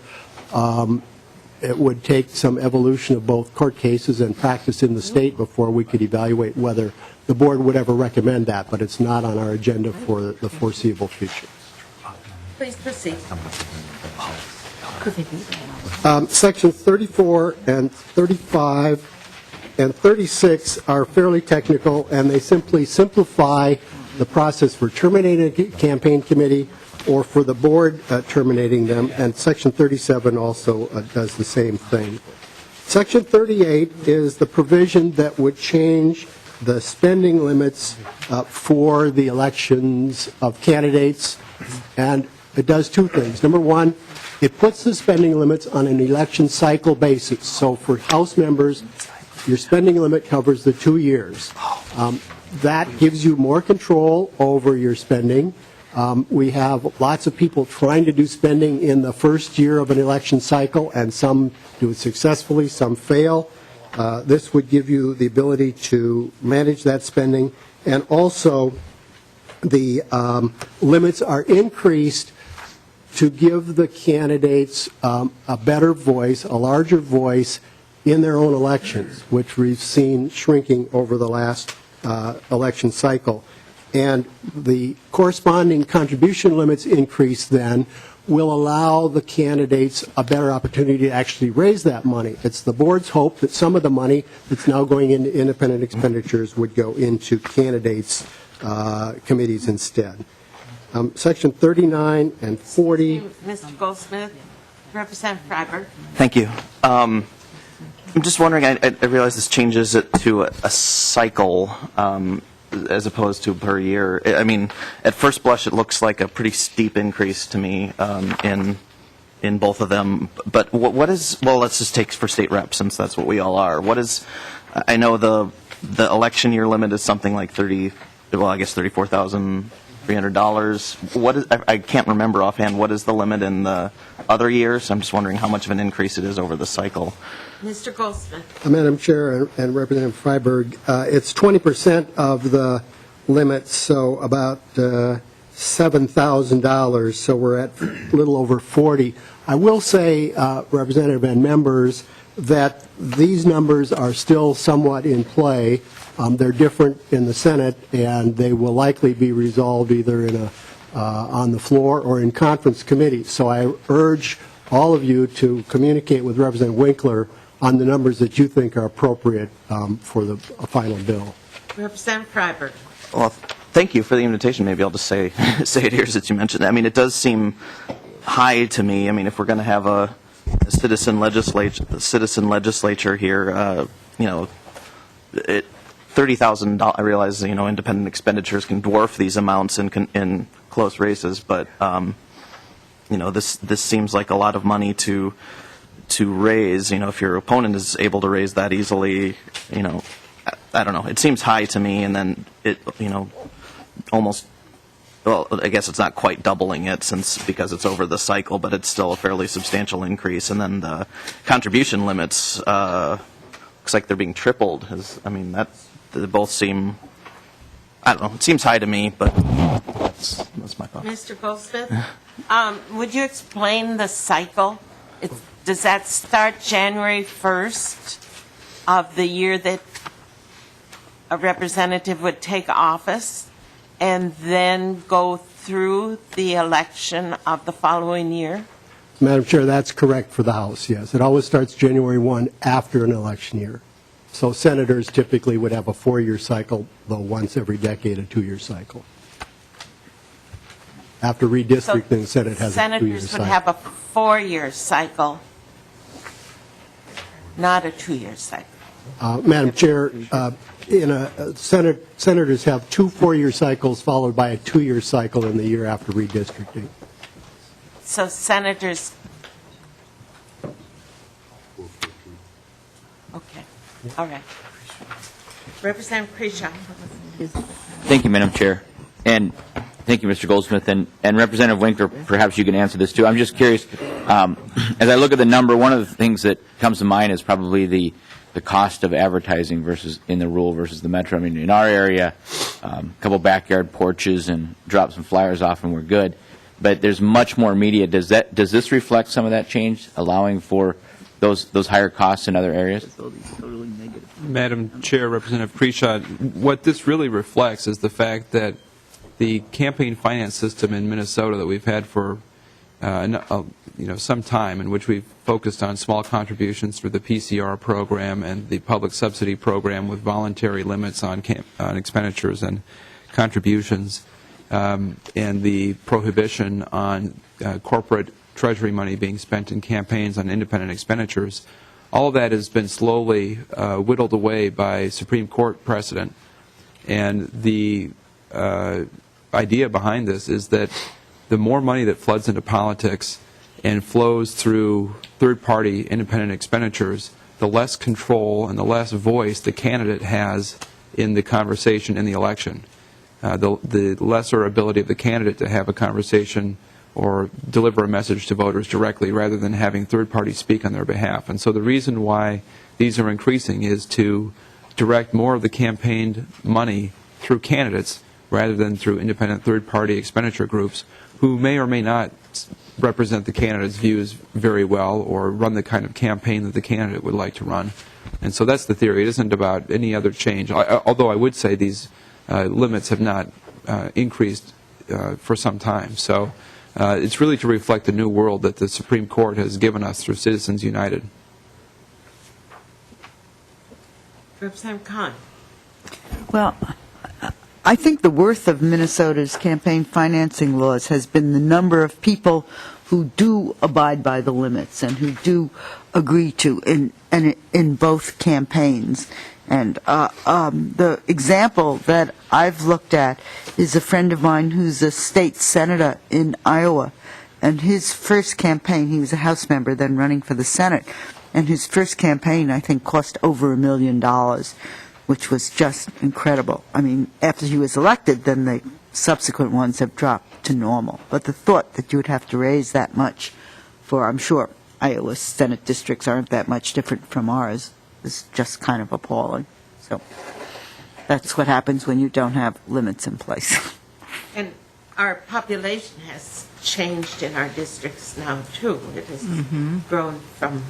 It would take some evolution of both court cases and practice in the state before we could evaluate whether the board would ever recommend that, but it's not on our agenda for the foreseeable future. Please proceed. Section 34 and 35 and 36 are fairly technical, and they simply simplify the process for terminating a campaign committee or for the board terminating them, and Section 37 also does the same thing. Section 38 is the provision that would change the spending limits for the elections of candidates, and it does two things. Number one, it puts the spending limits on an election cycle basis. So for House members, your spending limit covers the 2 years. That gives you more control over your spending. We have lots of people trying to do spending in the first year of an election cycle, and some do it successfully, some fail. This would give you the ability to manage that spending, and also the limits are increased to give the candidates a better voice, a larger voice in their own elections, which we've seen shrinking over the last election cycle. And the corresponding contribution limits increase then will allow the candidates a better opportunity to actually raise that money. It's the board's hope that some of the money that's now going into independent expenditures would go into candidates' committees instead. Section 39 and 40. Mr. Goldsmith, Representative Freiberg. Thank you. I'm just wondering, I realize this changes it to a cycle as opposed to per year. I mean, at first blush, it looks like a pretty steep increase to me in both of them. But what is, well, let's just take for state rep, since that's what we all are. What is, I know the election year limit is something like $34,300. What is, I can't remember offhand, what is the limit in the other years? I'm just wondering how much of an increase it is over the cycle. Mr. Goldsmith. Madam Chair and Representative Freiberg, it's 20% of the limit, so about $7,000, so we're at a little over 40. I will say, Representative and members, that these numbers are still somewhat in play. They're different in the Senate, and they will likely be resolved either in on the floor or in conference committee. So I urge all of you to communicate with Representative Winkler on the numbers that you think are appropriate for the final bill. Representative Freiberg. Well, thank you for the invitation. Maybe I'll just say it here since you mentioned it. I mean, it does seem high to me. I mean, if we're going to have a citizen legislature here, $30,000. I realize independent expenditures can dwarf these amounts in close races, but this seems like a lot of money to raise. If your opponent is able to raise that easily, I don't know. It seems high to me, and then it almost. Well, I guess it's not quite doubling it because it's over the cycle, but it's still a fairly substantial increase. And then the contribution limits looks like they're being tripled. They both seem, I don't know, it seems high to me, but that's my thought. Mr. Goldsmith, would you explain the cycle? Does that start January 1st of the year that a representative would take office and then go through the election of the following year? Madam Chair, that's correct for the House, yes. It always starts January 1 after an election year. So senators typically would have a 4-year cycle, though once every decade a 2-year cycle. After redistricting, the Senate has a 2-year cycle. Senators would have a 4-year cycle. not a 2-year cycle. Madam Chair, senators have 2 4-year cycles followed by a 2-year cycle in the year after redistricting. So senators, okay, all right. Representative Krishaw. Thank you, Madam Chair. And thank you, Mr. Goldsmith. And Representative Winkler, perhaps you can answer this too. I'm just curious, as I look at the number, one of the things that comes to mind is probably the cost of advertising versus in the rural versus the metro. I mean, in our area, a couple backyard porches and drop some flyers off and we're good. But there's much more media. Does this reflect some of that change, allowing for those higher costs in other areas? Madam Chair, Representative Krishaw, what this really reflects is the fact that the campaign finance system in Minnesota that we've had for some time, in which we've focused on small contributions through the PCR program and the public subsidy program with voluntary limits on expenditures and contributions, and the prohibition on corporate treasury money being spent in campaigns on independent expenditures. All of that has been slowly whittled away by Supreme Court precedent. And the idea behind this is that the more money that floods into politics and flows through third-party independent expenditures, the less control and the less voice the candidate has in the conversation in the election. The lesser ability of the candidate to have a conversation or deliver a message to voters directly rather than having third parties speak on their behalf. And so the reason why these are increasing is to direct more of the campaigned money through candidates rather than through independent third-party expenditure groups who may or may not represent the candidate's views very well or run the kind of campaign that the candidate would like to run. And so that's the theory. It isn't about any other change, although I would say these limits have not increased for some time. So it's really to reflect the new world that the Supreme Court has given us through Citizens United. Representative Khan. Well, I think the worth of Minnesota's campaign financing laws has been the number of people who do abide by the limits and who do agree to in both campaigns. And the example that I've looked at is a friend of mine who's a state senator in Iowa. And his first campaign, he was a House member, then running for the Senate. And his first campaign, I think, cost over $1 million, which was just incredible. I mean, after he was elected, then the subsequent ones have dropped to normal. But the thought that you would have to raise that much for, I'm sure, Iowa Senate districts aren't that much different from ours, is just kind of appalling. So that's what happens when you don't have limits in place. And our population has changed in our districts now, too. It has grown from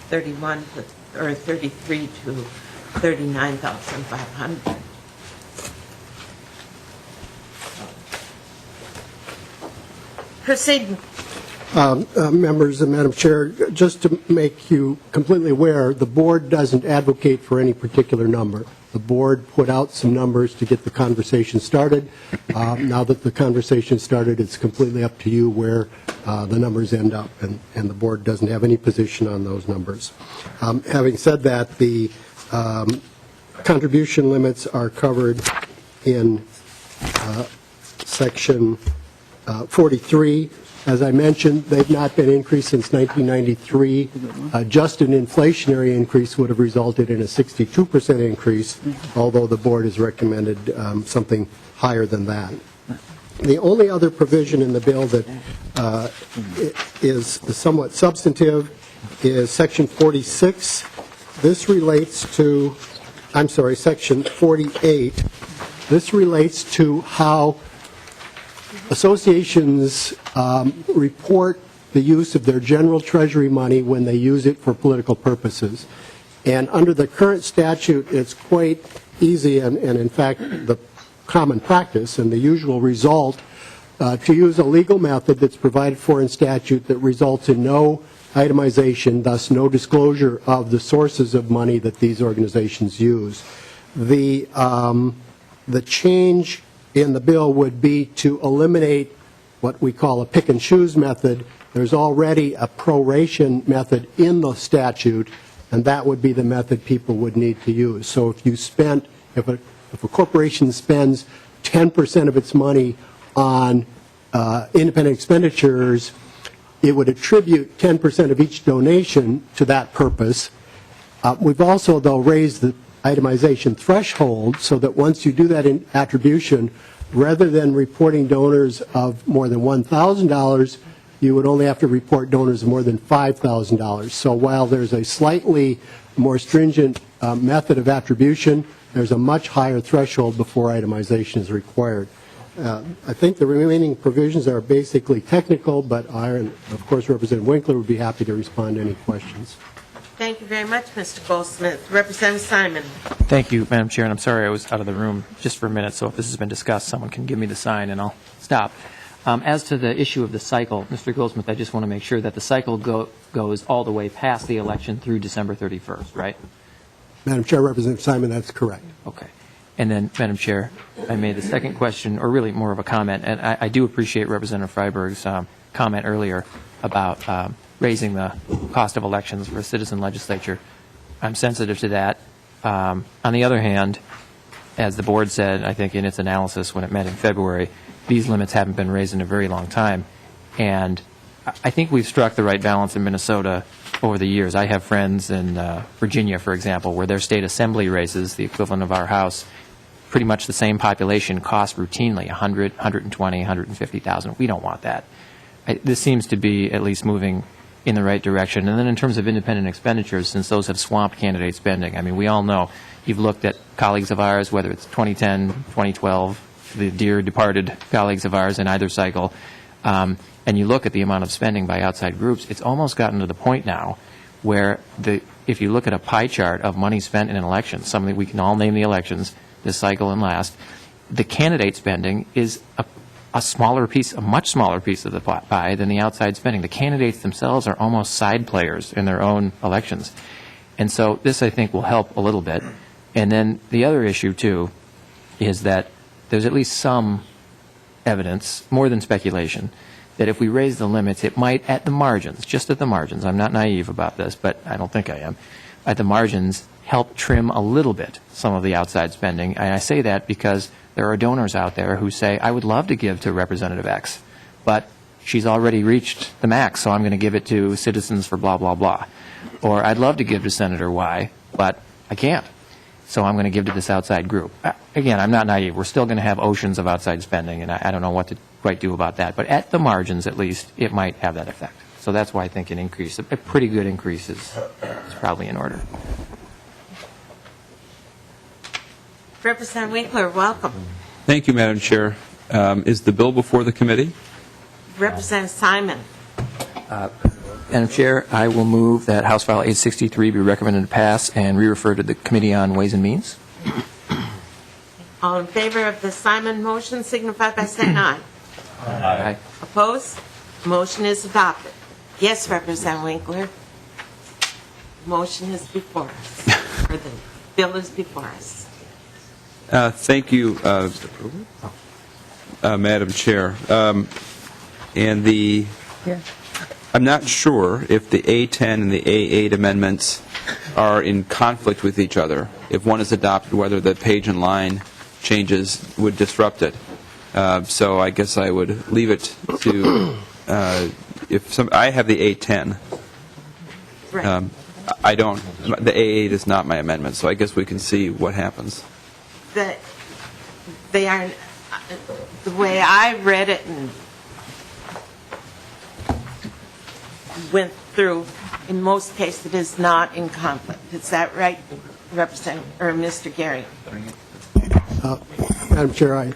33 to 39,500. Proceed. Members and Madam Chair, just to make you completely aware, the board doesn't advocate for any particular number. The board put out some numbers to get the conversation started. Now that the conversation started, it's completely up to you where the numbers end up, and the board doesn't have any position on those numbers. Having said that, the contribution limits are covered in Section 43. As I mentioned, they've not been increased since 1993. Just an inflationary increase would have resulted in a 62% increase, although the board has recommended something higher than that. The only other provision in the bill that is somewhat substantive is Section 46. This relates to, Section 48. This relates to how associations report the use of their general treasury money when they use it for political purposes. And under the current statute, it's quite easy and in fact, the common practice and the usual result to use a legal method that's provided for in statute that results in no itemization, thus no disclosure of the sources of money that these organizations use. The change in the bill would be to eliminate what we call a pick and choose method. There's already a proration method in the statute and that would be the method people would need to use. So if a corporation spends 10% of its money on independent expenditures, it would attribute 10% of each donation to that purpose. We've also, though, raised the itemization threshold so that once you do that in attribution, rather than reporting donors of more than $1,000, you would only have to report donors of more than $5,000. So while there's a slightly more stringent method of attribution, there's a much higher threshold before itemization is required. I think the remaining provisions are basically technical, but I, and of course Representative Winkler, would be happy to respond to any questions. Thank you very much, Mr. Goldsmith. Representative Simon. Thank you, Madam Chair, and I'm sorry I was out of the room just for a minute, so if this has been discussed, someone can give me the sign and I'll stop. As to the issue of the cycle, Mr. Goldsmith, I just want to make sure that the cycle goes all the way past the election through December 31st, right? Madam Chair, Representative Simon, that's correct. Okay. And then, Madam Chair, I made the second question, or really more of a comment, and I do appreciate Representative Freiberg's comment earlier about raising the cost of elections for a citizen legislature. I'm sensitive to that. On the other hand, as the board said, I think in its analysis when it met in February, these limits haven't been raised in a very long time. And I think we've struck the right balance in Minnesota over the years. I have friends in Virginia, for example, where their state assembly races, the equivalent of our House, pretty much the same population, cost routinely $100,000, $120,000, $150,000. We don't want that. This seems to be at least moving in the right direction. And then in terms of independent expenditures, since those have swamped candidate spending, I mean, we all know, you've looked at colleagues of ours, whether it's 2010, 2012, the dear departed colleagues of ours in either cycle, and you look at the amount of spending by outside groups, it's almost gotten to the point now where if you look at a pie chart of money spent in an election, something we can all name the elections, this cycle and last, the candidate spending is a smaller piece, a much smaller piece of the pie than the outside spending. The candidates themselves are almost side players in their own elections. And so this, I think, will help a little bit. And then the other issue, too, is that there's at least some evidence, more than speculation, that if we raise the limits, it might, at the margins, just at the margins, I'm not naive about this, but I don't think I am, at the margins, help trim a little bit some of the outside spending. And I say that because there are donors out there who say, I would love to give to Representative X, but she's already reached the max, so I'm going to give it to Citizens for blah, blah, blah. Or I'd love to give to Senator Y, but I can't, so I'm going to give to this outside group. Again, I'm not naive. We're still going to have oceans of outside spending, and I don't know what to quite do about that. But at the margins, at least, it might have that effect. So that's why I think an increase, a pretty good increase is probably in order. Representative Winkler, welcome. Thank you, Madam Chair. Is the bill before the committee? Representative Simon. Madam Chair, I will move that House File 863 be recommended to pass and re-refer to the Committee on Ways and Means. All in favor of the Simon motion signify by saying aye. Aye. Opposed? Motion is adopted. Yes, Representative Winkler. Motion is before us, or the bill is before us. Thank you, Madam Chair. I'm not sure if the A10 and the A8 amendments are in conflict with each other. If one is adopted, whether the page and line changes would disrupt it. So I guess I would leave it to, I have the A10. Right. I don't, the A8 is not my amendment, so I guess we can see what happens. They are, the way I read it and went through, in most cases, it is not in conflict. Is that right, Representative, or Mr. Gary? Madam Chair,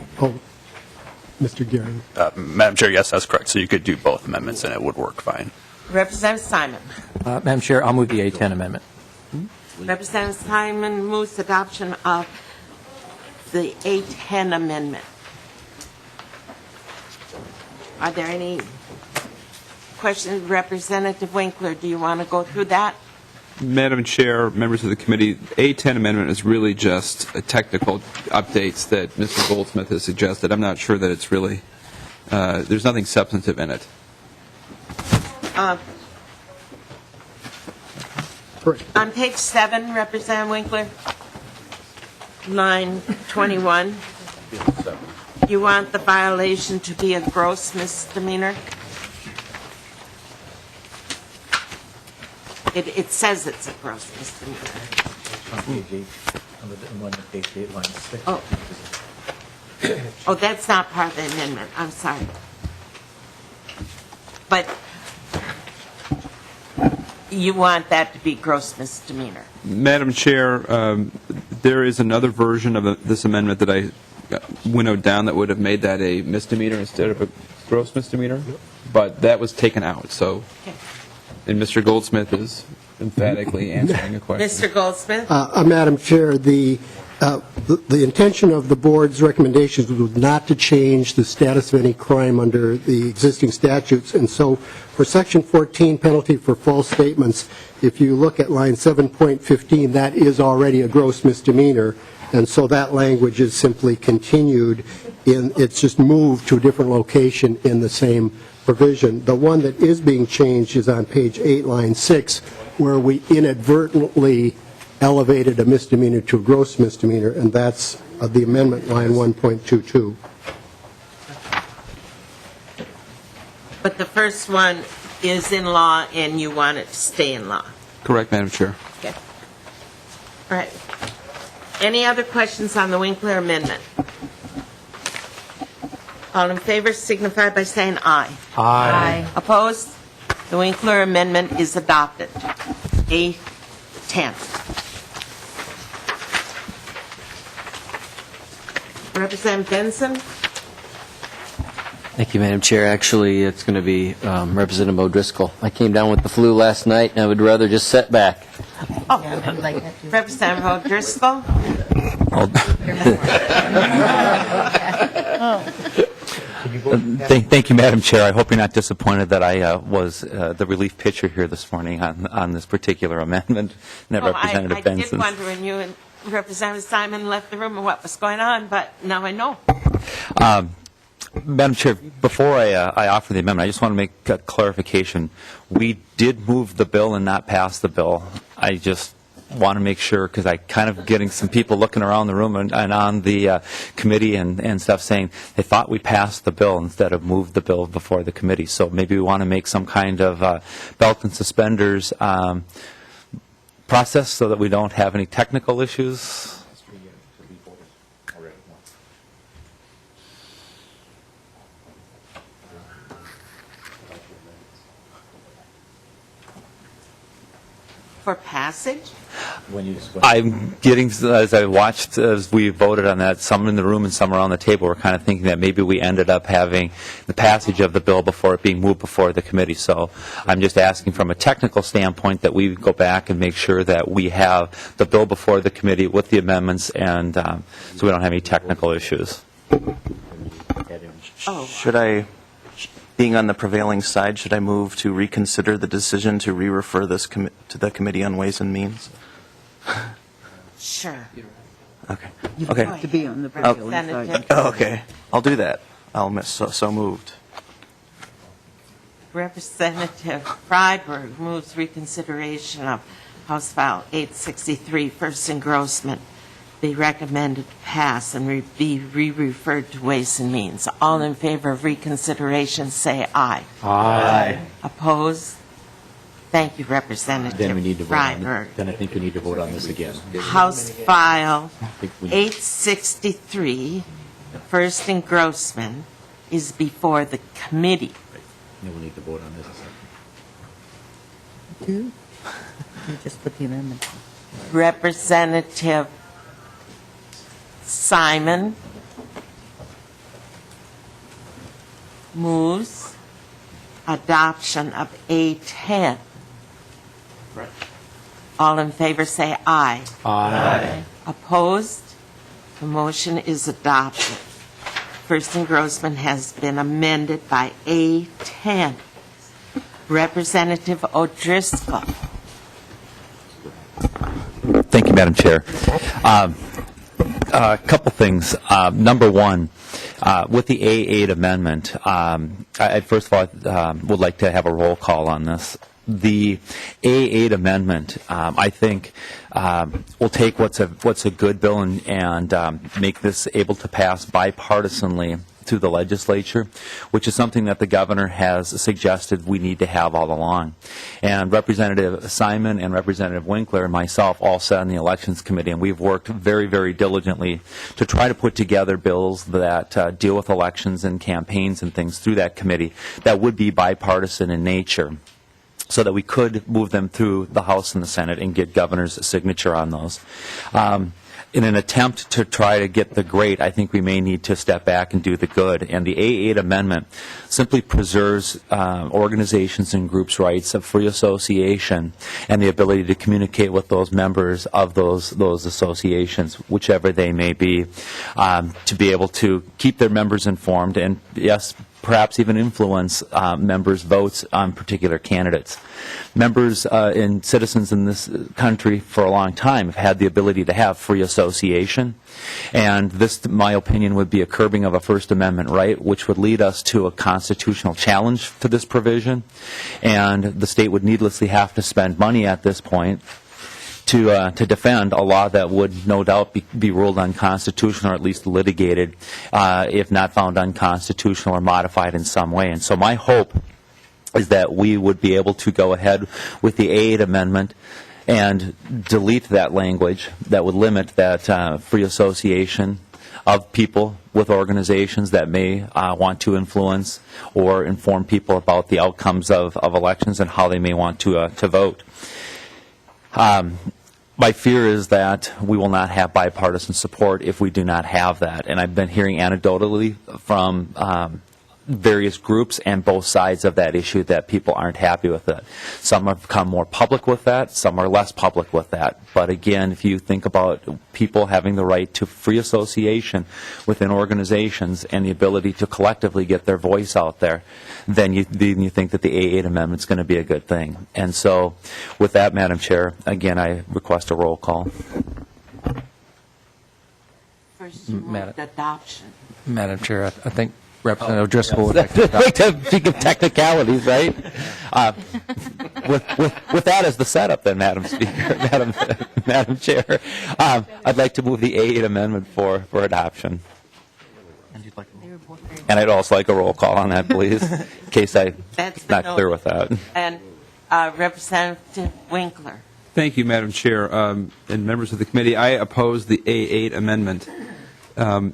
Mr. Gary. Madam Chair, yes, that's correct. So you could do both amendments and it would work fine. Representative Simon. Madam Chair, I'll move the A10 amendment. Representative Simon moves adoption of the A10 amendment. Are there any questions? Representative Winkler, do you want to go through that? Madam Chair, members of the committee, A10 amendment is really just a technical updates that Mr. Goldsmith has suggested. I'm not sure that it's really, there's nothing substantive in it. Correct. On page 7, Representative Winkler, line 21, you want the violation to be a gross misdemeanor? It says it's a gross misdemeanor. Oh. Oh, that's not part of the amendment. I'm sorry. But you want that to be gross misdemeanor? Madam Chair, there is another version of this amendment that I winnowed down that would have made that a misdemeanor instead of a gross misdemeanor, but that was taken out, so, and Mr. Goldsmith is emphatically answering a question. Mr. Goldsmith? Madam Chair, the intention of the board's recommendations was not to change the status of any crime under the existing statutes, and so for Section 14, penalty for false statements, if you look at line 7.15, that is already a gross misdemeanor, and so that language is simply continued. It's just moved to a different location in the same provision. The one that is being changed is on page 8, line 6, where we inadvertently elevated a misdemeanor to a gross misdemeanor, and that's the amendment, line 1.22. But the first one is in law, and you want it to stay in law. Correct, Madam Chair. Okay. All right. Any other questions on the Winkler amendment? All in favor signify by saying aye. Aye. Opposed? The Winkler amendment is adopted. A10. Representative Benson? Thank you, Madam Chair. Actually, it's going to be Representative O'Driscoll. I came down with the flu last night, and I would rather just sit back. Oh, I'd like that too. Representative O'Driscoll? Thank you, Madam Chair. I hope you're not disappointed that I was the relief pitcher here this morning on this particular amendment, that Representative I Benson. did wonder when you and Representative Simon left the room and what was going on, but now I know. Madam Chair, before I offer the amendment, I just want to make a clarification. We did move the bill and not pass the bill. I just want to make sure, because I kind of getting some people looking around the room and on the committee and stuff saying they thought we passed the bill instead of moved the bill before the committee. So maybe we want to make some kind of belt and suspenders process so that we don't have any technical issues. For passage? I'm getting, as I watched, as we voted on that, some in the room and some around the table were kind of thinking that maybe we ended up having the passage of the bill before it being moved before the committee. So I'm just asking from a technical standpoint that we go back and make sure that we have the bill before the committee with the amendments, and so we don't have any technical issues. Should I, being on the prevailing side, should I move to reconsider the decision to re-refer this to the Committee on Ways and Means? Sure. Okay. You Okay. have to be on the prevailing side. Representative Oh, okay. I'll do that. I'll miss. So moved. Representative Freiberg moves reconsideration of House File 863, first engrossment, be recommended to pass and be re-referred to Ways and Means. All in favor of reconsideration, say aye. Aye. Opposed? Thank you, Representative Then we need to vote on Freiberg. it. Then I think we need to vote on this again. House File think we- 863, first engrossment, is before the committee. Then we need to vote on this. Two? You just put the amendment. Representative Simon moves adoption of A10. All in favor say aye. Aye. Opposed? The motion is adopted. First engrossment has been amended by A10. Representative O'Driscoll. Thank you, Madam Chair. A couple things. Number one, with the A8 amendment, I first of all would like to have a roll call on this, The A8 amendment, I think, will take what's a good bill and make this able to pass bipartisanly through the legislature, which is something that the governor has suggested we need to have all along. And Representative Simon and Representative Winkler and myself all sat on the Elections Committee, and we've worked very, very diligently to try to put together bills that deal with elections and campaigns and things through that committee that would be bipartisan in nature, so that we could move them through the House and the Senate and get governor's signature on those. In an attempt to try to get the great, I think we may need to step back and do the good. And the A8 amendment simply preserves organizations and groups' rights of free association and the ability to communicate with those members of those associations, whichever they may be, to be able to keep their members informed and, yes, perhaps even influence members' votes on particular candidates. Members and citizens in this country for a long time have had the ability to have free association, and this, in my opinion, would be a curbing of a First Amendment right, which would lead us to a constitutional challenge to this provision, and the state would needlessly have to spend money at this point to defend a law that would no doubt be ruled unconstitutional or at least litigated if not found unconstitutional or modified in some way. And so my hope is that we would be able to go ahead with the A8 amendment and delete that language that would limit that free association of people with organizations that may want to influence or inform people about the outcomes of elections and how they may want to vote. My fear is that we will not have bipartisan support if we do not have that. And I've been hearing anecdotally from various groups and both sides of that issue that people aren't happy with it. Some have become more public with that, some are less public with that. But again, if you think about people having the right to free association within organizations and the ability to collectively get their voice out there, then you think that the A8 amendment is going to be a good thing. And so with that, Madam Chair, again, I request a roll call. First, you want adoption. Madam Chair, I think Representative Driscoll would like to speak of technicalities, right? With that as the setup, then, Madam Speaker, Madam Chair, I'd like to move the A8 amendment for adoption. And I'd also like a roll call on that, please, in case I'm not clear with that. And Representative Winkler. Thank you, Madam Chair. And members of the committee, I oppose the A8 amendment.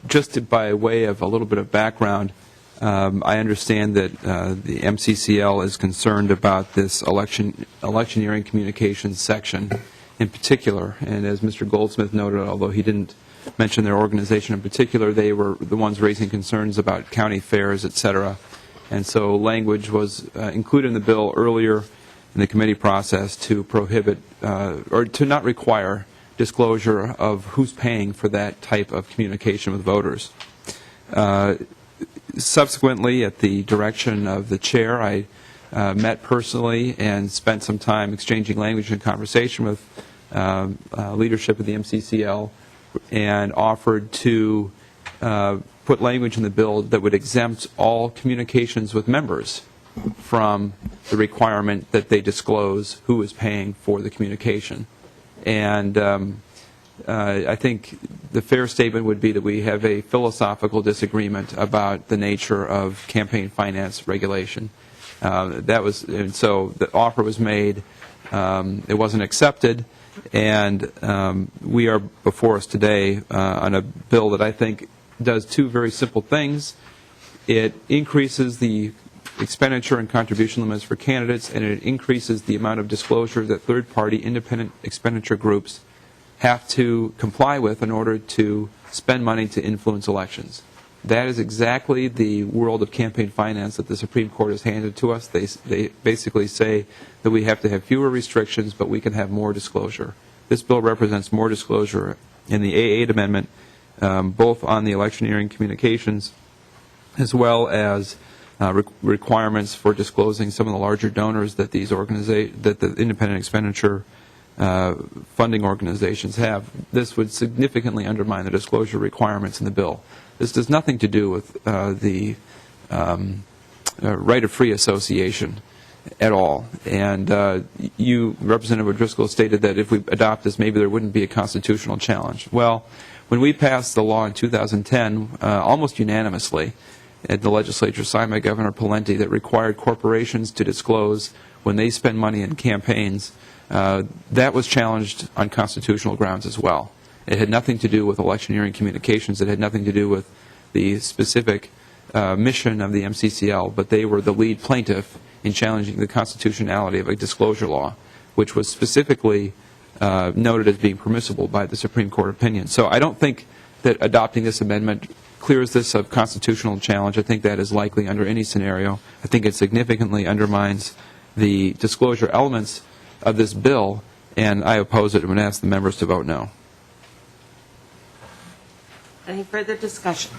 Just by way of a little bit of background, I understand that the MCCL is concerned about this electioneering communications section in particular. And as Mr. Goldsmith noted, although he didn't mention their organization in particular, they were the ones raising concerns about county fairs, et cetera. And so language was included in the bill earlier in the committee process to prohibit or to not require disclosure of who's paying for that type of communication with voters. Subsequently, at the direction of the chair, I met personally and spent some time exchanging language and conversation with leadership of the MCCL and offered to put language in the bill that would exempt all communications with members from the requirement that they disclose who is paying for the communication. And I think the fair statement would be that we have a philosophical disagreement about the nature of campaign finance regulation. And so the offer was made, it wasn't accepted, and we are before us today on a bill that I think does two very simple things. It increases the expenditure and contribution limits for candidates, and it increases the amount of disclosure that third-party independent expenditure groups have to comply with in order to spend money to influence elections. That is exactly the world of campaign finance that the Supreme Court has handed to us. They basically say that we have to have fewer restrictions, but we can have more disclosure. This bill represents more disclosure in the A8 amendment, both on the electioneering communications as well as requirements for disclosing some of the larger donors that these that the independent expenditure funding organizations have. This would significantly undermine the disclosure requirements in the bill. This does nothing to do with the right of free association. at all. And you, Representative O'Driscoll, stated that if we adopt this, maybe there wouldn't be a constitutional challenge. Well, when we passed the law in 2010, almost unanimously, at the legislature signed by Governor Pawlenty, that required corporations to disclose when they spend money in campaigns, that was challenged on constitutional grounds as well. It had nothing to do with electioneering communications. It had nothing to do with the specific mission of the MCCL, but they were the lead plaintiff in challenging the constitutionality of a disclosure law, which was specifically noted as being permissible by the Supreme Court opinion. So I don't think that adopting this amendment clears this of constitutional challenge. I think that is likely under any scenario. I think it significantly undermines the disclosure elements of this bill, and I oppose it and would ask the members to vote no. Any further discussion?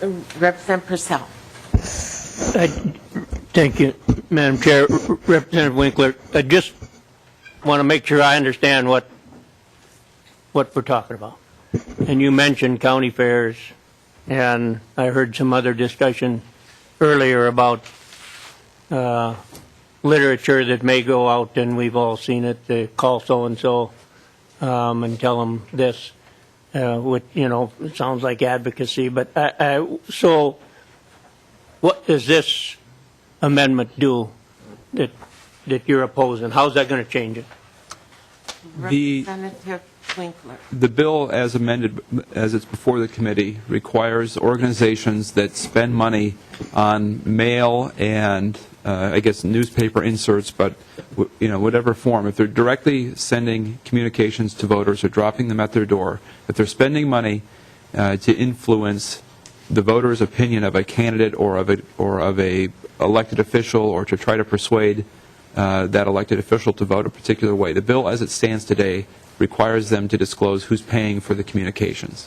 Representative Purcell. Thank you, Madam Chair. Representative Winkler, I just want to make sure I understand what we're talking about. And you mentioned county fairs, and I heard some other discussion earlier about literature that may go out, and we've all seen it, to call so-and-so and tell them this. It sounds like advocacy, but so what does this amendment do that you're opposing? How's that going to change it? Representative Winkler. The bill, as amended, as it's before the committee, requires organizations that spend money on mail and, I guess, newspaper inserts, but whatever form, if they're directly sending communications to voters or dropping them at their door, if they're spending money to influence the voter's opinion of a candidate or of a elected official, or to try to persuade that elected official to vote a particular way, the bill, as it stands today, requires them to disclose who's paying for the communications,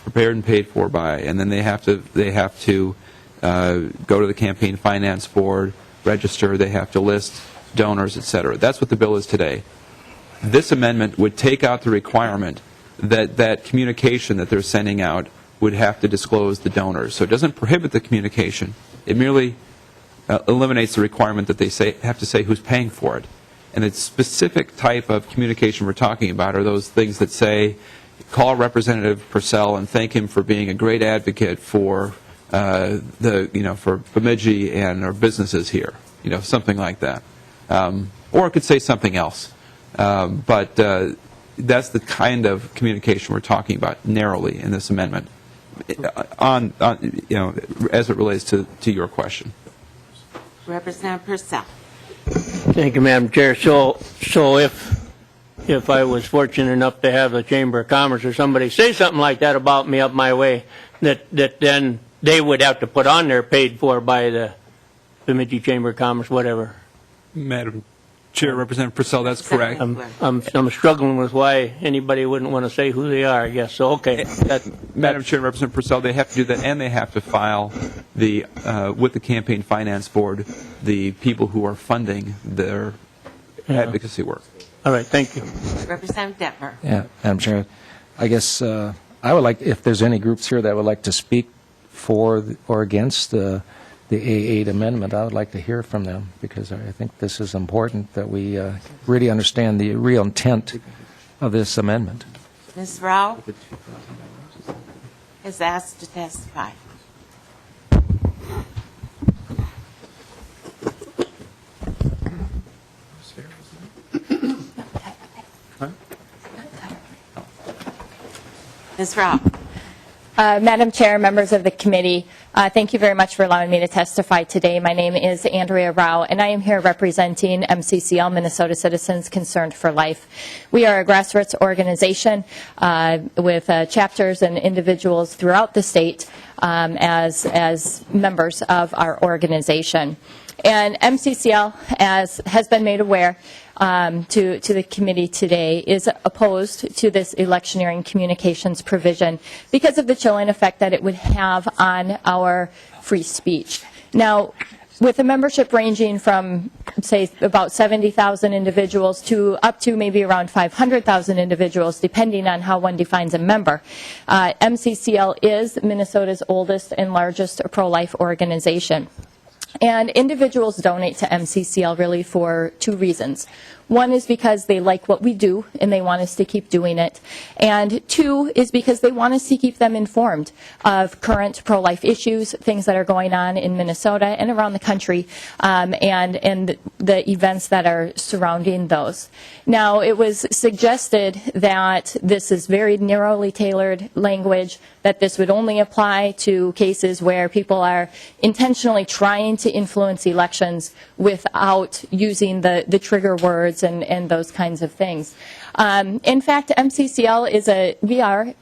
prepared and paid for by, and then they have to go to the campaign finance board, register, they have to list donors, etc. That's what the bill is today. This amendment would take out the requirement that communication that they're sending out would have to disclose the donors. So it doesn't prohibit the communication. It merely eliminates the requirement that they have to say who's paying for it. And the specific type of communication we're talking about are those things that say, call Representative Purcell and thank him for being a great advocate for for Bemidji and our businesses here, something like that. Or it could say something else. But that's the kind of communication we're talking about narrowly in this amendment, as it relates to your question. Representative Purcell. Thank you, Madam Chair. So if I was fortunate enough to have the Chamber of Commerce or somebody say something like that about me up my way, that then they would have to put on there paid for by the Bemidji Chamber of Commerce, whatever. Madam Chair, Representative Purcell, that's correct. I'm struggling with why anybody wouldn't want to say who they are, I guess. So, okay. Madam Chair, Representative Purcell, they have to do that, and they have to file with the Campaign Finance Board the people who are funding their advocacy work. All right, thank you. Representative Detmer. Yeah, Madam Chair, I guess I would like, if there's any groups here that would like to speak for or against the A8 amendment, I would like to hear from them, because I think this is important that we really understand the real intent of this amendment. Ms. Rao is asked to testify. Ms. Rao. Madam Chair, members of the committee, thank you very much for allowing me to testify today. My name is Andrea Rao, and I am here representing MCCL, Minnesota Citizens Concerned for Life. We are a grassroots organization with chapters and individuals throughout the state as members of our organization. And MCCL, as has been made aware to the committee today, is opposed to this electioneering communications provision because of the chilling effect that it would have on our free speech. Now, with a membership ranging from, say, about 70,000 individuals to up to maybe around 500,000 individuals, depending on how one defines a member, MCCL is Minnesota's oldest and largest pro-life organization. And individuals donate to MCCL really for two reasons. One is because they like what we do and they want us to keep doing it. And two is because they want us to keep them informed of current pro-life issues, things that are going on in Minnesota and around the country, and the events that are surrounding those. Now, it was suggested that this is very narrowly tailored language, that this would only apply to cases where people are intentionally trying to influence elections without using the trigger words and those kinds of things. In fact, MCCL we are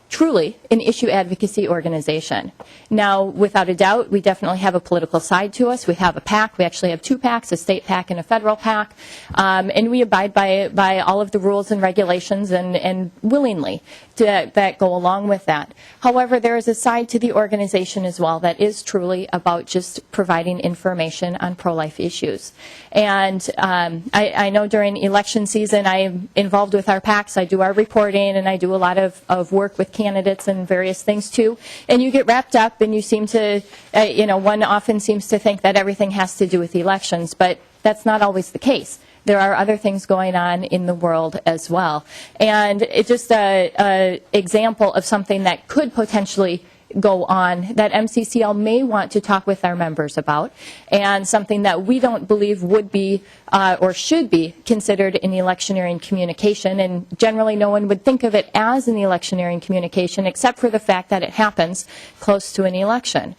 truly an issue advocacy organization. Now, without a doubt, we definitely have a political side to us. We have a PAC. We actually have two PACs, a state PAC and a federal PAC. And we abide by all of the rules and regulations and willingly that go along with that. However, there is a side to the organization as well that is truly about just providing information on pro-life issues. And I know during election season I am involved with our PACs. I do our reporting and I do a lot of work with candidates and various things too. And you get wrapped up and you seem to, one often seems to think that everything has to do with elections, but that's not always the case. There are other things going on in the world as well. And it's just an example of something that could potentially go on that MCCL may want to talk with our members about, and something that we don't believe would be or should be considered an electioneering communication, and generally no one would think of it as an electioneering communication except for the fact that it happens close to an election.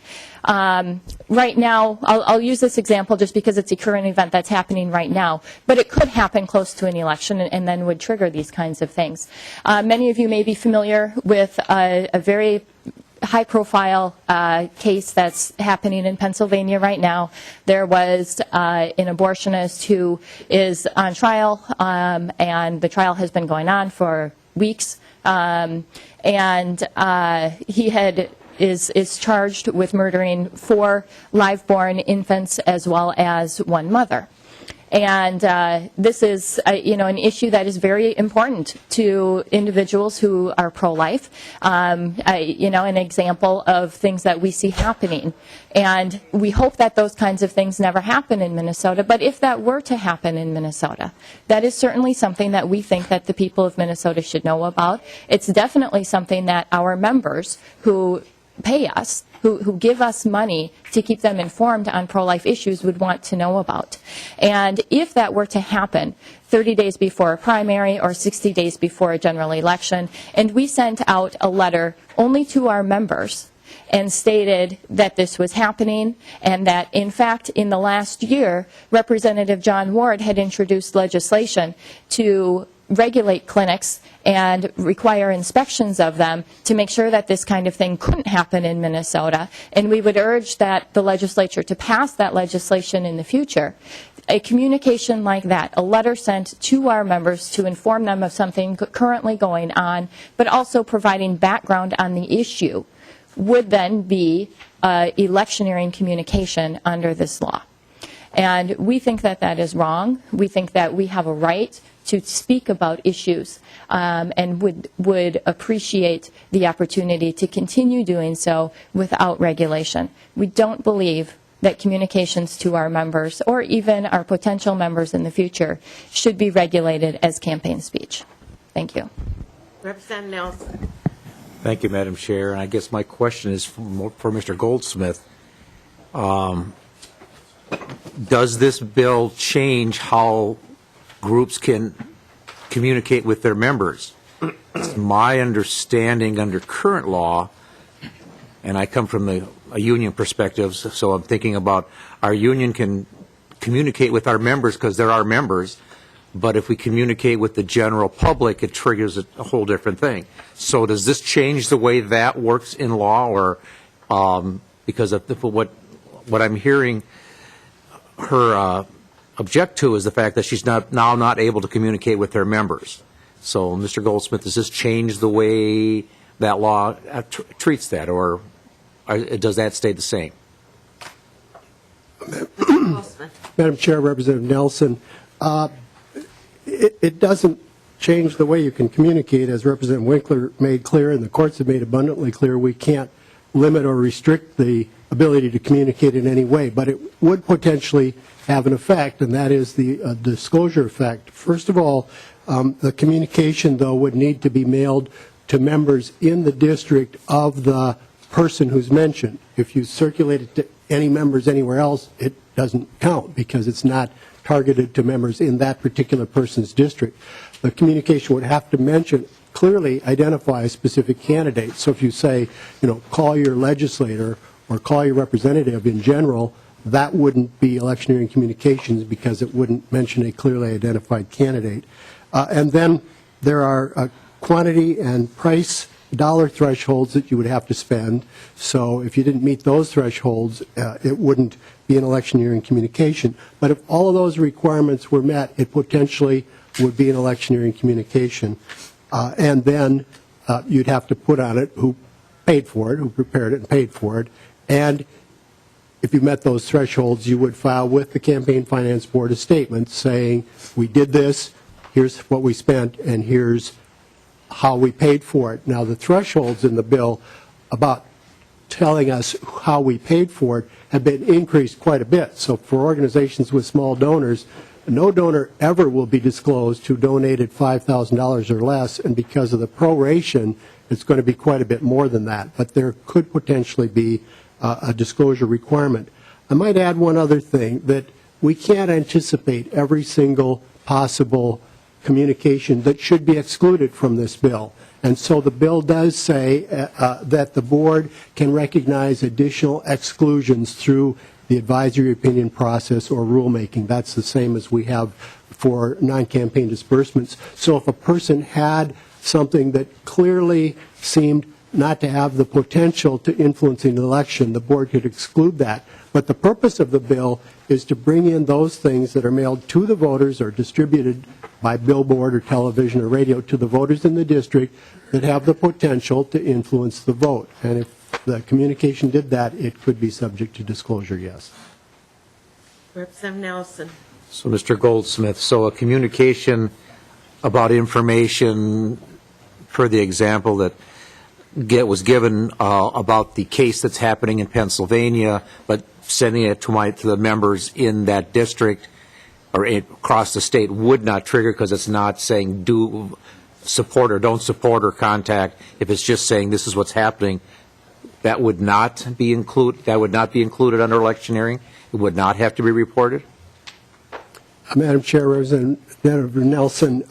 Right now, I'll use this example just because it's a current event that's happening right now, but it could happen close to an election and then would trigger these kinds of things. Many of you may be familiar with a very high-profile case that's happening in Pennsylvania right now. There was an abortionist who is on trial, and the trial has been going on for weeks, and he is charged with murdering 4 live-born infants as well as 1 mother. And this is, an issue that is very important to individuals who are pro-life. An example of things that we see happening. And we hope that those kinds of things never happen in Minnesota. But if that were to happen in Minnesota, that is certainly something that we think that the people of Minnesota should know about. It's definitely something that our members who pay us, who give us money to keep them informed on pro-life issues would want to know about. And if that were to happen 30 days before a primary or 60 days before a general election, and we sent out a letter only to our members and stated that this was happening and that, in fact, in the last year, Representative John Ward had introduced legislation to regulate clinics and require inspections of them to make sure that this kind of thing couldn't happen in Minnesota. And we would urge that the legislature to pass that legislation in the future. A communication like that, a letter sent to our members to inform them of something currently going on, but also providing background on the issue, would then be electioneering communication under this law. And we think that that is wrong. We think that we have a right to speak about issues and would appreciate the opportunity to continue doing so without regulation. We don't believe that communications to our members or even our potential members in the future should be regulated as campaign speech. Thank you. Representative Nelson. Thank you, Madam Chair. And I guess my question is for Mr. Goldsmith. Does this bill change how groups can communicate with their members? It's my understanding under current law, and I come from a union perspective, so I'm thinking about our union can communicate with our members because they're our members, but if we communicate with the general public, it triggers a whole different thing. So does this change the way that works in law, or because of what I'm hearing her object to is the fact that she's not able to communicate with her members. So, Mr. Goldsmith, does this change the way that law treats that, or does that stay the same? Madam Chair, Representative Nelson, it doesn't change the way you can communicate. As Representative Winkler made clear and the courts have made abundantly clear, we can't limit or restrict the ability to communicate in any way, but it would potentially have an effect, and that is the disclosure effect. First of all, the communication, though, would need to be mailed to members in the district of the person who's mentioned. If you circulate it to any members anywhere else, it doesn't count because it's not targeted to members in that particular person's district. The communication would have to clearly identify a specific candidate. So if you say, call your legislator or call your representative in general, that wouldn't be electioneering communications because it wouldn't mention a clearly identified candidate. And then there are quantity and price dollar thresholds that you would have to spend. So if you didn't meet those thresholds, it wouldn't be an electioneering communication. But if all of those requirements were met, it potentially would be an electioneering communication. And then you'd have to put on it who paid for it, who prepared it and paid for it. And if you met those thresholds, you would file with the Campaign Finance Board a statement saying, we did this, here's what we spent, and here's how we paid for it. Now, the thresholds in the bill about telling us how we paid for it have been increased quite a bit. So for organizations with small donors, no donor ever will be disclosed who donated $5,000 or less, and because of the proration, it's going to be quite a bit more than that. But there could potentially be a disclosure requirement. I might add one other thing, that we can't anticipate every single possible communication that should be excluded from this bill. And so the bill does say that the board can recognize additional exclusions through the advisory opinion process or rulemaking. That's the same as we have for non-campaign disbursements. So if a person had something that clearly seemed not to have the potential to influence an election, the board could exclude that. But the purpose of the bill is to bring in those things that are mailed to the voters or distributed by billboard or television or radio to the voters in the district that have the potential to influence the vote. And if the communication did that, it could be subject to disclosure, yes. Representative Nelson. So, Mr. Goldsmith, so a communication about information, for the example that was given about the case that's happening in Pennsylvania, but sending it to the members in that district or across the state would not trigger, because it's not saying do support or don't support or contact. If it's just saying this is what's happening, that would not be included under electioneering. It would not have to be reported. Madam Chair, Representative Nelson,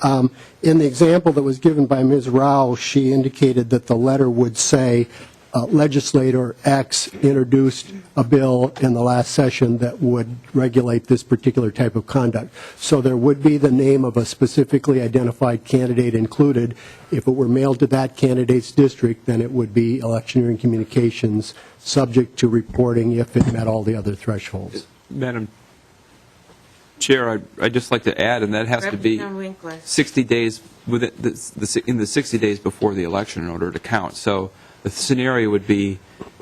in the example that was given by Ms. Rao, she indicated that the letter would say legislator X introduced a bill in the last session that would regulate this particular type of conduct. So there would be the name of a specifically identified candidate included. If it were mailed to that candidate's district, then it would be electioneering communications subject to reporting if it met all the other thresholds. Madam Chair, I'd just like to add, and that has to be 60 days in the 60 days before the election in order to count. So the scenario would be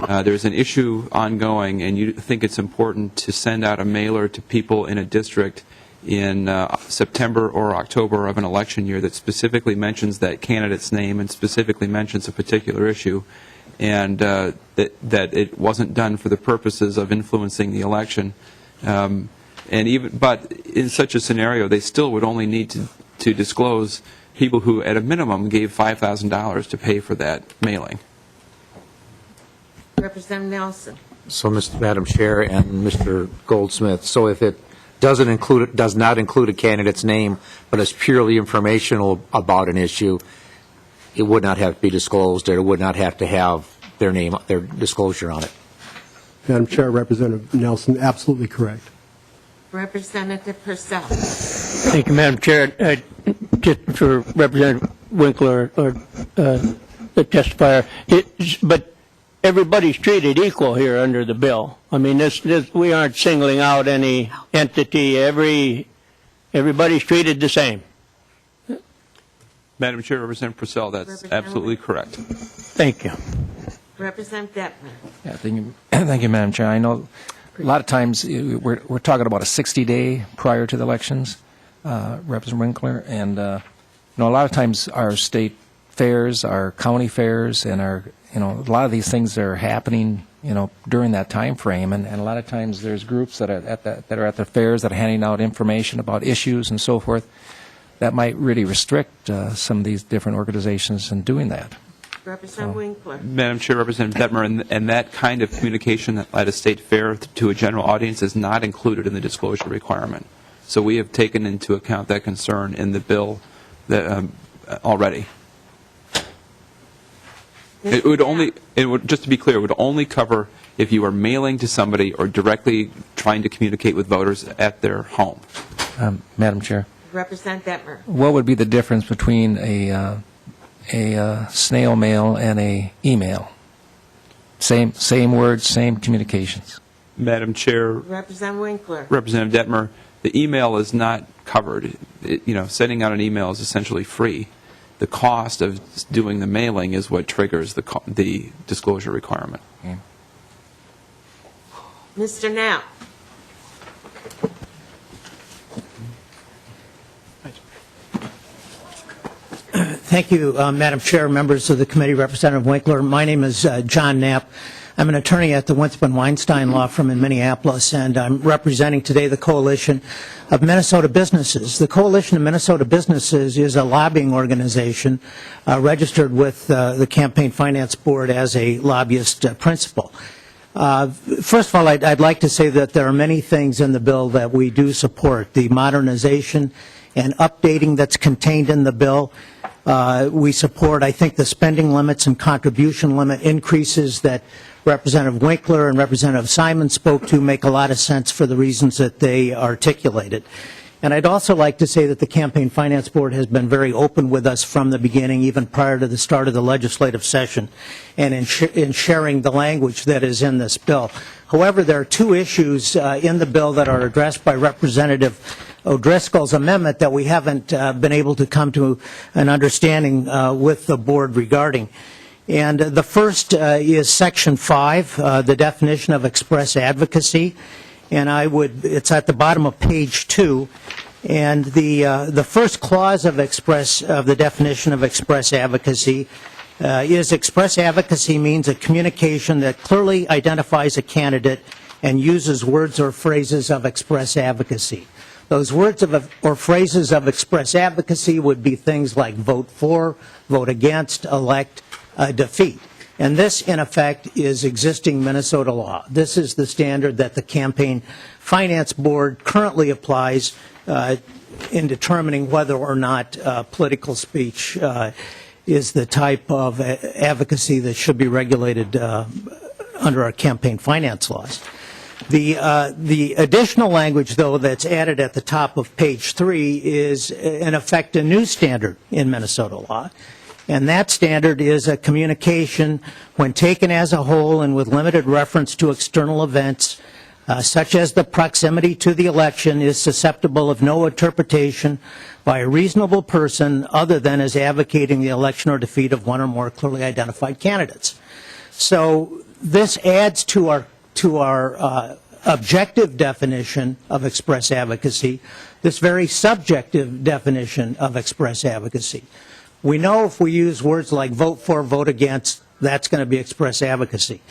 there's an issue ongoing, and you think it's important to send out a mailer to people in a district in September or October of an election year that specifically mentions that candidate's name and specifically mentions a particular issue, and that it wasn't done for the purposes of influencing the election. But in such a scenario, they still would only need to disclose people who, at a minimum, gave $5,000 to pay for that mailing. Representative Nelson. So, Madam Chair and Mr. Goldsmith, so if it does not include a candidate's name, but is purely informational about an issue, it would not have to be disclosed, or it would not have to have their name, their disclosure on it. Madam Chair, Representative Nelson, absolutely correct. Representative Purcell. Thank you, Madam Chair. Just for Representative Winkler or the testifier, but everybody's treated equal here under the bill. I mean, we aren't singling out any entity. Everybody's treated the same. Madam Chair, Representative Purcell, that's absolutely correct. Thank you. Representative Detman. Yeah, thank you, Madam Chair. I know a lot of times we're talking about a 60-day prior to the elections, Representative Winkler, and a lot of times our state fairs, our county fairs, and our a lot of these things are happening, during that time frame, and a lot of times there's groups that are at the fairs that are handing out information about issues and so forth that might really restrict some of these different organizations in doing that. Representative Winkler. Madam Chair, Representative Detmer, and that kind of communication at a state fair to a general audience is not included in the disclosure requirement. So we have taken into account that concern in the bill that, already. It would, just to be clear, it would only cover if you are mailing to somebody or directly trying to communicate with voters at their home. Madam Chair, Representative Detmer. what would be the difference between a snail mail and a email? Same words, same communications. Madam Chair, Representative Winkler. Representative Detmer, the email is not covered. Sending out an email is essentially free. The cost of doing the mailing is what triggers the disclosure requirement. Okay. Mr. Knapp. Thank you, Madam Chair, members of the committee, Representative Winkler. My name is John Knapp. I'm an attorney at the Winston Weinstein Law Firm in Minneapolis, and I'm representing today the Coalition of Minnesota Businesses. The Coalition of Minnesota Businesses is a lobbying organization registered with the Campaign Finance Board as a lobbyist principal. First of all, I'd like to say that there are many things in the bill that we do support. The modernization and updating that's contained in the bill. We support, I think, the spending limits and contribution limit increases that Representative Winkler and Representative Simon spoke to make a lot of sense for the reasons that they articulated. And I'd also like to say that the Campaign Finance Board has been very open with us from the beginning, even prior to the start of the legislative session, and in sharing the language that is in this bill. However, there are two issues in the bill that are addressed by Representative O'Driscoll's amendment that we haven't been able to come to an understanding with the board regarding. And the first is Section 5, the definition of express advocacy. And it's at the bottom of page 2. And the first clause of the definition of express advocacy is express advocacy means a communication that clearly identifies a candidate and uses words or phrases of express advocacy. Those words or phrases of express advocacy would be things like vote for, vote against, elect, defeat. And this, in effect, is existing Minnesota law. This is the standard that the Campaign Finance Board currently applies in determining whether or not political speech is the type of advocacy that should be regulated under our campaign finance laws. The additional language, though, that's added at the top of page 3 is, in effect, a new standard in Minnesota law. And that standard is a communication when taken as a whole and with limited reference to external events, such as the proximity to the election, is susceptible of no interpretation by a reasonable person other than as advocating the election or defeat of one or more clearly identified candidates. So this adds to our objective definition of express advocacy, this very subjective definition of express advocacy. We know if we use words like vote for, vote against, that's going to be express advocacy.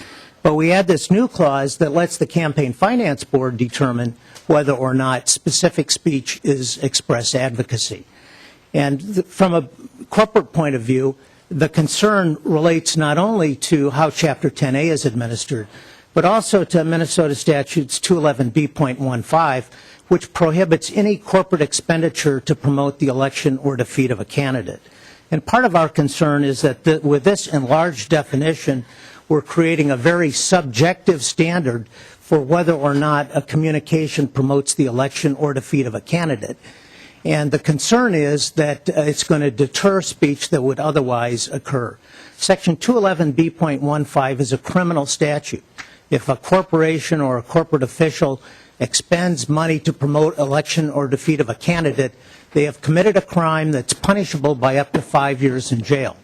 But we add this new clause that lets the Campaign Finance Board determine whether or not specific speech is express advocacy. And from a corporate point of view, the concern relates not only to how Chapter 10A is administered, but also to Minnesota Statutes 211B.15, which prohibits any corporate expenditure to promote the election or defeat of a candidate. And part of our concern is that with this enlarged definition, we're creating a very subjective standard for whether or not a communication promotes the election or defeat of a candidate. And the concern is that it's going to deter speech that would otherwise occur. Section 211B.15 is a criminal statute. If a corporation or a corporate official expends money to promote election or defeat of a candidate, they have committed a crime that's punishable by up to 5 years in jail.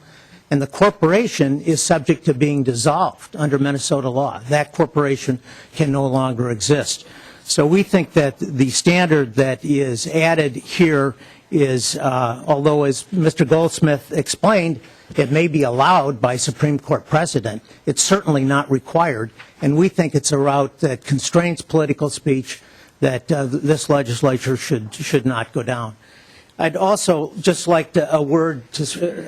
And the corporation is subject to being dissolved under Minnesota law. That corporation can no longer exist. So we think that the standard that is added here is, although as Mr. Goldsmith explained, it may be allowed by Supreme Court precedent, it's certainly not required, and we think it's a route that constrains political speech that this legislature should not go down. I'd also just like a word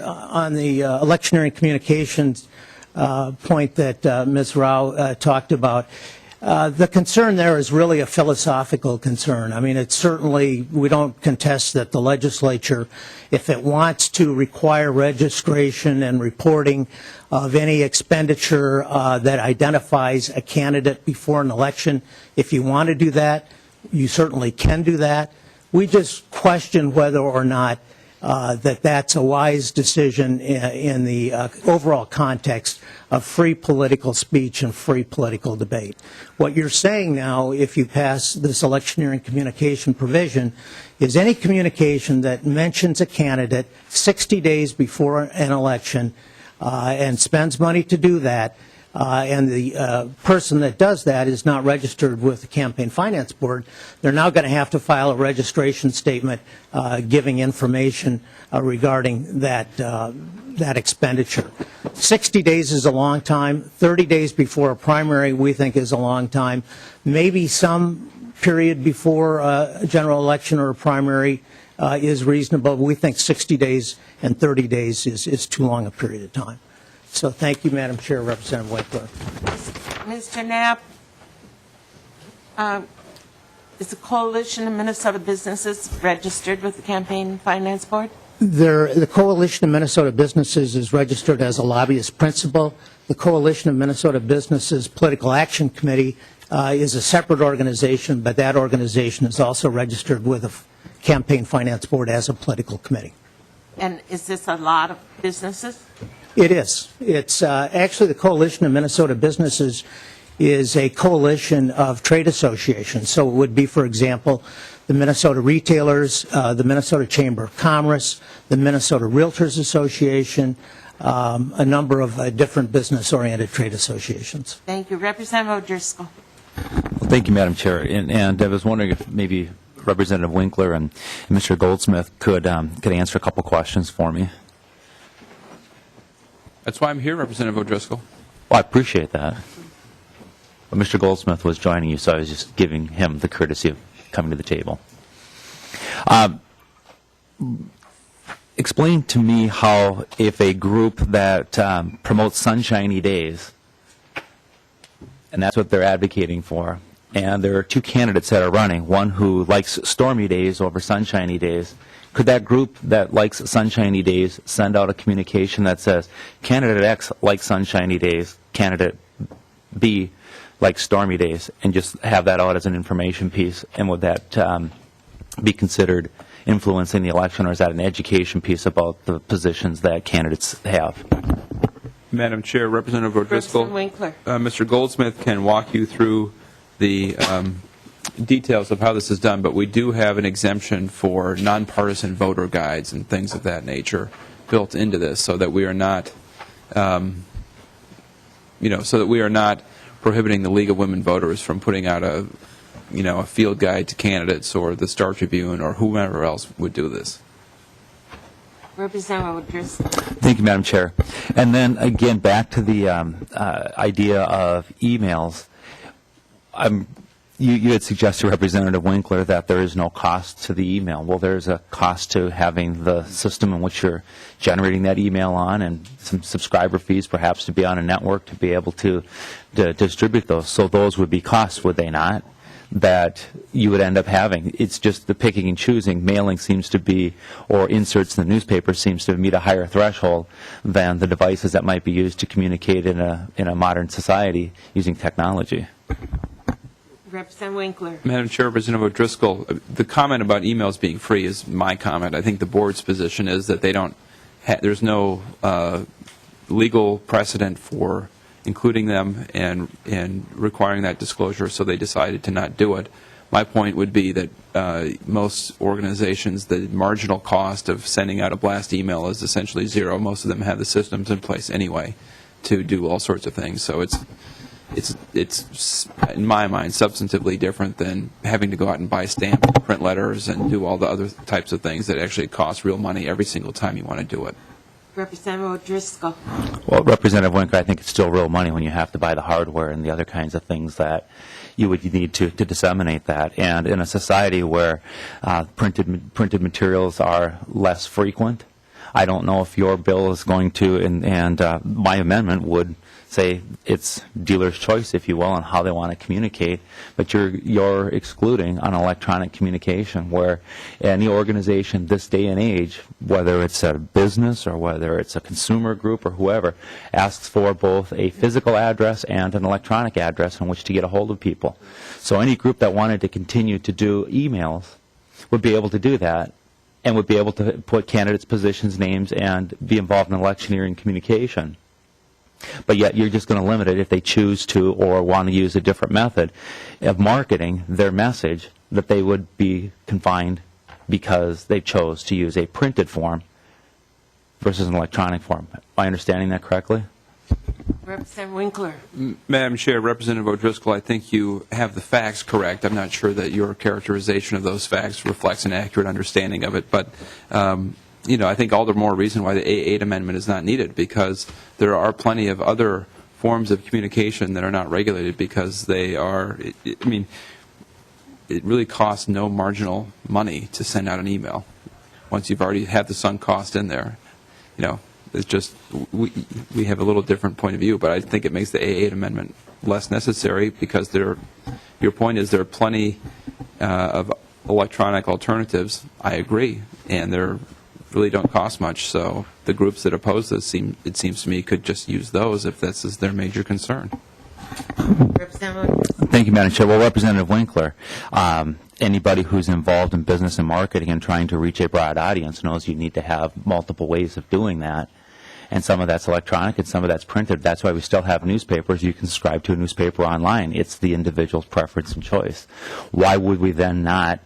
on the electioneering communications point that Ms. Rao talked about. The concern there is really a philosophical concern. I mean, it's certainly, we don't contest that the legislature, if it wants to require registration and reporting of any expenditure that identifies a candidate before an election, if you want to do that, you certainly can do that. We just question whether or not that's a wise decision in the overall context of free political speech and free political debate. What you're saying now, if you pass this electioneering communication provision, is any communication that mentions a candidate 60 days before an election and spends money to do that, and the person that does that is not registered with the Campaign Finance Board, they're now going to have to file a registration statement giving information regarding that expenditure. 60 days is a long time. 30 days before a primary we think is a long time. Maybe some period before a general election or a primary is reasonable. We think 60 days and 30 days is too long a period of time. So thank you, Madam Chair, Representative Winkler. Mr. Knapp, is the Coalition of Minnesota Businesses registered with the Campaign Finance Board? The Coalition of Minnesota Businesses is registered as a lobbyist principal. The Coalition of Minnesota Businesses Political Action Committee is a separate organization, but that organization is also registered with the Campaign Finance Board as a political committee. And is this a lot of businesses? It is. It's actually the Coalition of Minnesota Businesses is a coalition of trade associations. So it would be, for example, the Minnesota Retailers, the Minnesota Chamber of Commerce, the Minnesota Realtors Association, a number of different business-oriented trade associations. Thank you. Representative O'Driscoll. Well, thank you, Madam Chair. And I was wondering if maybe Representative Winkler and Mr. Goldsmith could answer a couple questions for me. That's why I'm here, Representative O'Driscoll. Well, I appreciate that. But Mr. Goldsmith was joining you, so I was just giving him the courtesy of coming to the table. Explain to me how, if a group that promotes sunshiny days, and that's what they're advocating for, and there are two candidates that are running, one who likes stormy days over sunshiny days, could that group that likes sunshiny days send out a communication that says, candidate X likes sunshiny days, candidate B likes stormy days, and just have that out as an information piece? And would that be considered influencing the election, or is that an education piece about the positions that candidates have? Madam Chair, Representative O'Driscoll, Winkler. Mr. Goldsmith can walk you through the details of how this is done, but we do have an exemption for nonpartisan voter guides and things of that nature built into this, so that we are not, so that we are not prohibiting the League of Women Voters from putting out a field guide to candidates, or the Star Tribune, or whomever else would do this. Representative O'Driscoll. Thank you, Madam Chair. And then again, back to the idea of emails. You had suggested, Representative Winkler, that there is no cost to the email. Well, there's a cost to having the system in which you're generating that email on, and some subscriber fees perhaps to be on a network to be able to distribute those. So those would be costs, would they not, that you would end up having? It's just the picking and choosing. Mailing seems to be, or inserts in the newspaper seems to meet a higher threshold than the devices that might be used to communicate in a modern society using technology. Representative Winkler. Madam Chair, Representative O'Driscoll, the comment about emails being free is my comment. I think the board's position is that they don't. There's no legal precedent for including them and requiring that disclosure, so they decided to not do it. My point would be that most organizations, the marginal cost of sending out a blast email is essentially zero. Most of them have the systems in place anyway to do all sorts of things. So it's in my mind substantively different than having to go out and buy stamps, print letters, and do all the other types of things that actually cost real money every single time you want to do it. Representative O'Driscoll. Well, Representative Winkler, I think it's still real money when you have to buy the hardware and the other kinds of things that you would need to disseminate that. And in a society where printed materials are less frequent, I don't know if your bill is going to, and my amendment would say it's dealer's choice, if you will, on how they want to communicate, but you're excluding on electronic communication, where any organization this day and age, whether it's a business or whether it's a consumer group or whoever, asks for both a physical address and an electronic address on which to get a hold of people. So any group that wanted to continue to do emails would be able to do that, and would be able to put candidates' positions, names, and be involved in electioneering communication. But yet you're just going to limit it if they choose to or want to use a different method of marketing their message, that they would be confined because they chose to use a printed form versus an electronic form. Am I understanding that correctly? Representative Winkler. Madam Chair, Representative O'Driscoll, I think you have the facts correct. I'm not sure that your characterization of those facts reflects an accurate understanding of it, but I think all the more reason why the A8 amendment is not needed, because there are plenty of other forms of communication that are not regulated because they are, it really costs no marginal money to send out an email once you've already had the sunk cost in there. It's just, we have a little different point of view, but I think it makes the A8 amendment less necessary because your point is there are plenty of electronic alternatives. I agree, and they're really don't cost much, so the groups that oppose this, it seems to me, could just use those if this is their major concern. Thank you, Madam Chair. Well, Representative Winkler, anybody who's involved in business and marketing and trying to reach a broad audience knows you need to have multiple ways of doing that. And some of that's electronic and some of that's printed. That's why we still have newspapers. You can subscribe to a newspaper online. It's the individual's preference and choice. Why would we then not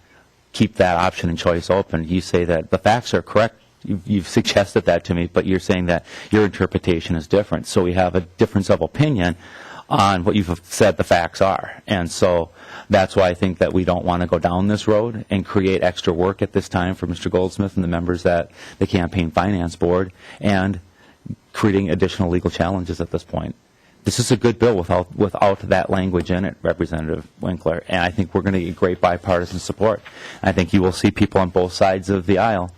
keep that option and choice open? You say that the facts are correct. You've suggested that to me, but you're saying that your interpretation is different. So we have a difference of opinion on what you've said the facts are. And so that's why I think that we don't want to go down this road and create extra work at this time for Mr. Goldsmith and the members at the Campaign Finance Board and creating additional legal challenges at this point. This is a good bill without that language in it, Representative Winkler, and I think we're going to get great bipartisan support. I think you will see people on both sides of the aisle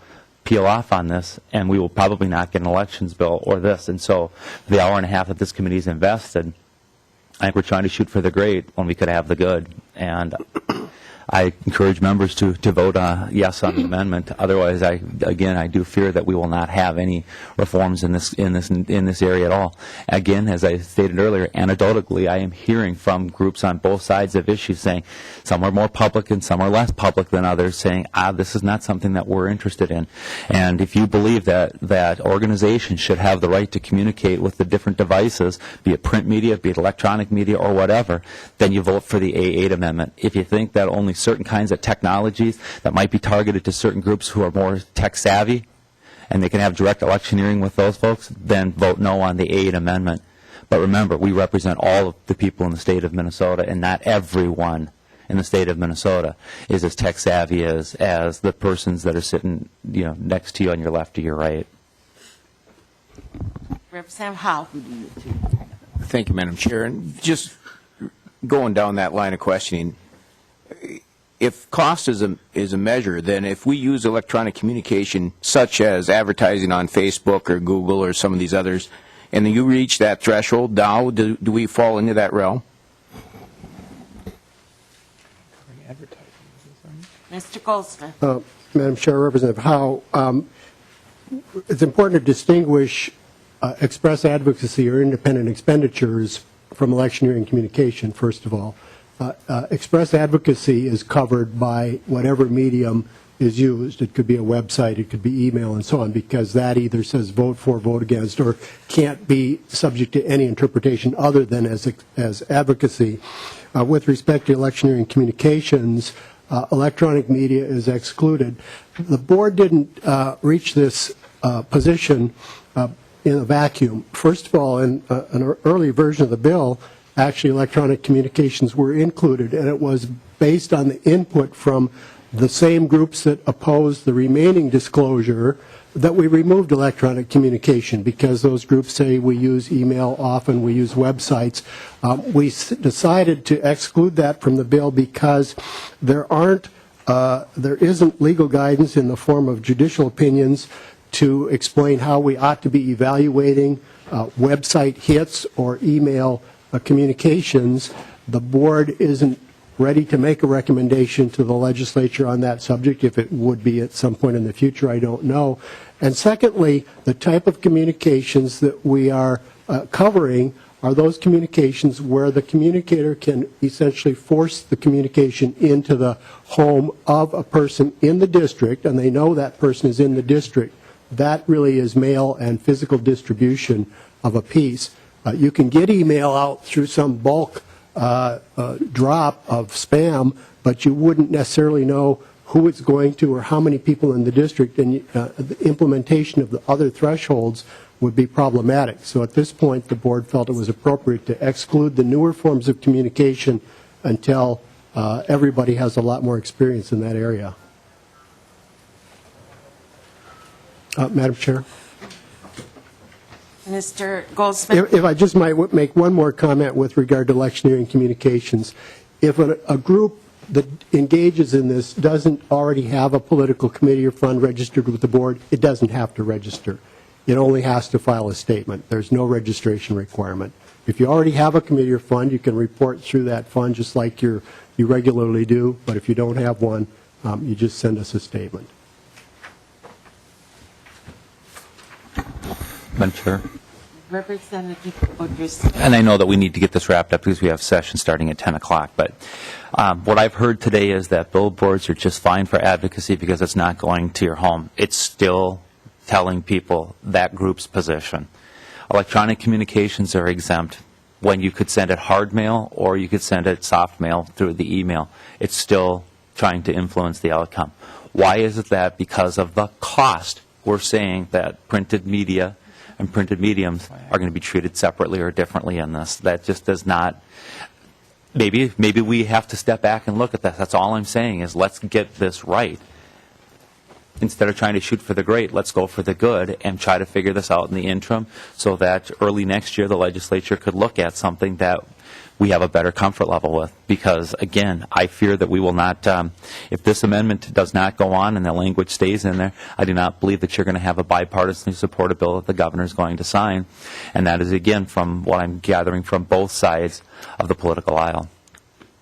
peel off on this, and we will probably not get an elections bill or this. And so the hour and a half that this committee is invested, I think we're trying to shoot for the great when we could have the good. And I encourage members to vote yes on the amendment. Otherwise, I do fear that we will not have any reforms in this area at all. Again, as I stated earlier, anecdotally, I am hearing from groups on both sides of issues saying some are more public and some are less public than others, saying, this is not something that we're interested in. And if you believe that organizations should have the right to communicate with the different devices, be it print media, be it electronic media, or whatever, then you vote for the A8 amendment. If you think that only certain kinds of technologies that might be targeted to certain groups who are more tech savvy and they can have direct electioneering with those folks, then vote no on the A8 amendment. But remember, we represent all of the people in the state of Minnesota, and not everyone in the state of Minnesota is as tech savvy as the persons that are sitting next to you on your left or your right. Representative Howe. Thank you, Madam Chair. And just going down that line of questioning, if cost is a measure, then if we use electronic communication such as advertising on Facebook or Google or some of these others, and then you reach that threshold, now do we fall into that realm? Mr. Goldsmith. Madam Chair, Representative Howe, it's important to distinguish express advocacy or independent expenditures from electioneering communication, first of all. Express advocacy is covered by whatever medium is used. It could be a website, it could be email, and so on, because that either says vote for, vote against, or can't be subject to any interpretation other than as advocacy. With respect to electioneering communications, electronic media is excluded. The board didn't reach this position in a vacuum. First of all, in an early version of the bill, actually electronic communications were included, and it was based on the input from the same groups that opposed the remaining disclosure that we removed electronic communication, because those groups say we use email often, we use websites. We decided to exclude that from the bill because there isn't legal guidance in the form of judicial opinions to explain how we ought to be evaluating website hits or email communications. The board isn't ready to make a recommendation to the legislature on that subject. If it would be at some point in the future, I don't know. And secondly, the type of communications that we are covering are those communications where the communicator can essentially force the communication into the home of a person in the district, and they know that person is in the district. That really is mail and physical distribution of a piece. You can get email out through some bulk drop of spam, but you wouldn't necessarily know who it's going to or how many people in the district, and the implementation of the other thresholds would be problematic. So at this point, the board felt it was appropriate to exclude the newer forms of communication until everybody has a lot more experience in that area. Madam Chair? Mr. Goldsmith? If I just might make one more comment with regard to electioneering communications. If a group that engages in this doesn't already have a political committee or fund registered with the board, it doesn't have to register. It only has to file a statement. There's no registration requirement. If you already have a committee or fund, you can report through that fund just like you regularly do. But if you don't have one, you just send us a statement. Madam Chair. Representative O'Driscoll. And I know that we need to get this wrapped up because we have session starting at 10 o'clock, but what I've heard today is that billboards are just fine for advocacy because it's not going to your home. It's still telling people that group's position. Electronic communications are exempt when you could send it hard mail or you could send it soft mail through the email. It's still trying to influence the outcome. Why is it that? Because of the cost, we're saying that printed media and printed mediums are going to be treated separately or differently in this. That just does not, maybe we have to step back and look at that. That's all I'm saying is let's get this right. Instead of trying to shoot for the great, let's go for the good and try to figure this out in the interim so that early next year the legislature could look at something that we have a better comfort level with. Because, again, I fear that we will not, if this amendment does not go on and the language stays in there, I do not believe that you're going to have a bipartisanly supported bill that the governor is going to sign. And that is, again, from what I'm gathering from both sides of the political aisle.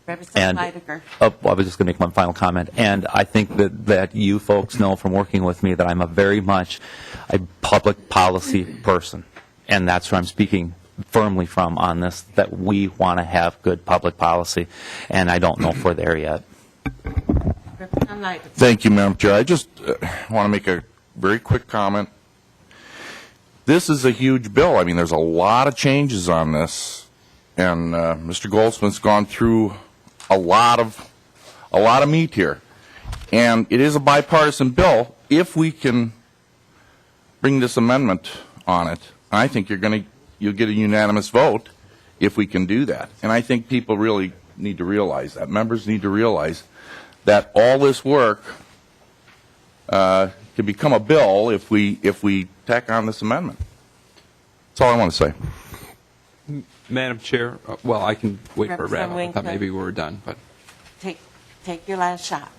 Representative Leidiger. I was just going to make one final comment. And I think that you folks know from working with me that I'm very much a public policy person. And that's where I'm speaking firmly from on this, that we want to have good public policy. And I don't know if we're there yet. Representative Leidiger. Thank you, Madam Chair. I just want to make a very quick comment. This is a huge bill. I mean, there's a lot of changes on this. And Mr. Goldsmith's gone through a lot of meat here, and it is a bipartisan bill. If we can bring this amendment on it, I think you'll get a unanimous vote if we can do that. And I think people really need to realize that. Members need to realize that all this work can become a bill if we tack on this amendment. That's all I want to say. Madam Chair, well, I can wait for a wrap. I thought Winkler. maybe we were done, but Take your last shot.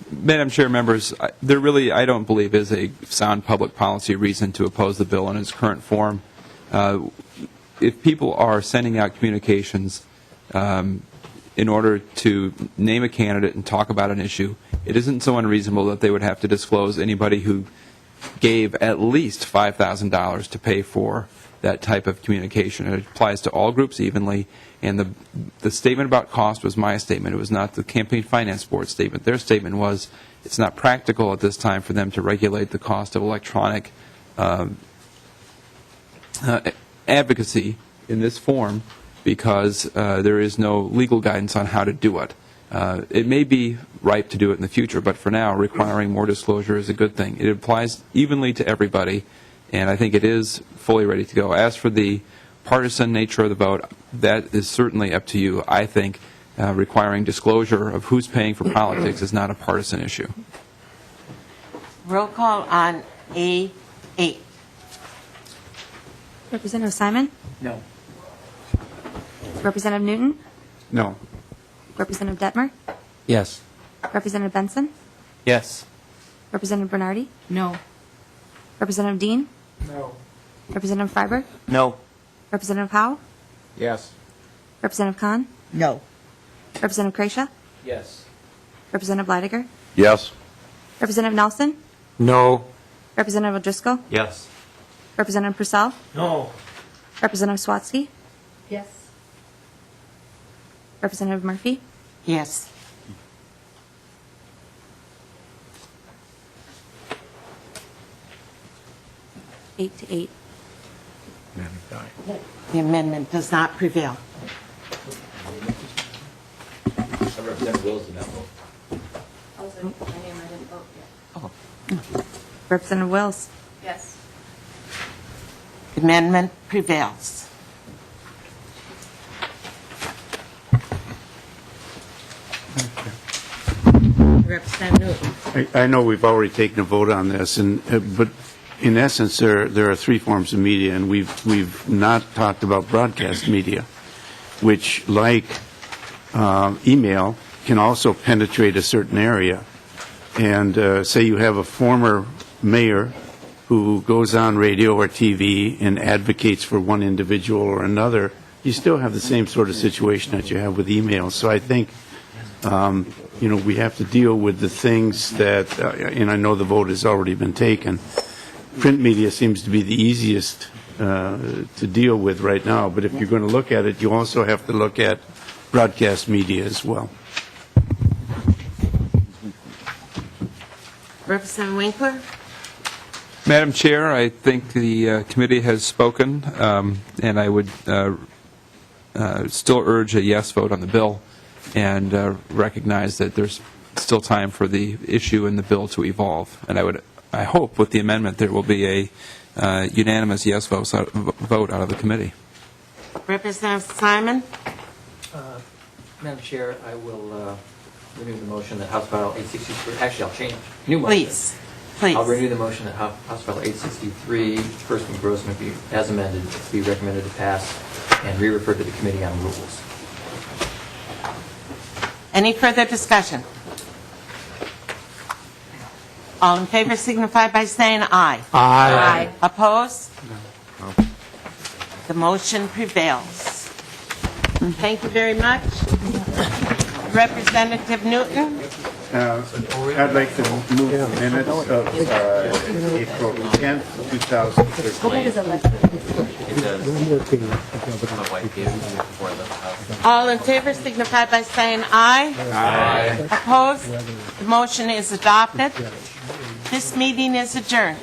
Madam Chair, members, there really, I don't believe, is a sound public policy reason to oppose the bill in its current form. If people are sending out communications in order to name a candidate and talk about an issue, it isn't so unreasonable that they would have to disclose anybody who gave at least $5,000 to pay for that type of communication. It applies to all groups evenly, and the statement about cost was my statement. It was not the Campaign Finance Board statement. Their statement was it's not practical at this time for them to regulate the cost of electronic advocacy in this form because there is no legal guidance on how to do it. It may be ripe to do it in the future, but for now, requiring more disclosure is a good thing. It applies evenly to everybody, and I think it is fully ready to go. As for the partisan nature of the vote, that is certainly up to you. I think requiring disclosure of who's paying for politics is not a partisan issue. Roll call on A8. Representative Simon? No. Representative Newton? No. Representative Detmer? Yes. Representative Benson? Yes. Representative Bernardi? No. Representative Dean? No. Representative Freiberg? No. Representative Howe? Yes. Representative Kahn? No. Representative Kreischa? Yes. Representative Leidiger? Yes. Representative Nelson? No. Representative O'Driscoll? Yes. Representative Purcell? No. Representative Swatsky? Yes. Representative Murphy? Yes. Eight to eight. The amendment does not prevail. Representative Wills did not vote. Representative Wills? Yes. The amendment prevails. Representative Newton. I know we've already taken a vote on this, but in essence, there are three forms of media, and we've not talked about broadcast media, which, like email, can also penetrate a certain area. And say you have a former mayor who goes on radio or TV and advocates for one individual or another, you still have the same sort of situation that you have with email. So I think we have to deal with the things that, and I know the vote has already been taken. Print media seems to be the easiest to deal with right now, but if you're going to look at it, you also have to look at broadcast media as well. Representative Winkler. Madam Chair, I think the committee has spoken, and I would still urge a yes vote on the bill and recognize that there's still time for the issue and the bill to evolve. And I hope with the amendment there will be a unanimous yes vote out of the committee. Representative Simon. Madam Chair, I will renew the motion that House File 863, actually I'll change, new motion. Please. I'll renew the motion that House File 863, first engrossment be, as amended, be recommended to pass and re-referred to the Committee on Rules. Any further discussion? All in favor signify by saying aye. Aye. Opposed? No. The motion prevails. Thank you very much. Representative Newton. I'd like to move the minutes of April 10th, 2013. All in favor signify by saying aye. Aye. Opposed? The motion is adopted. This meeting is adjourned.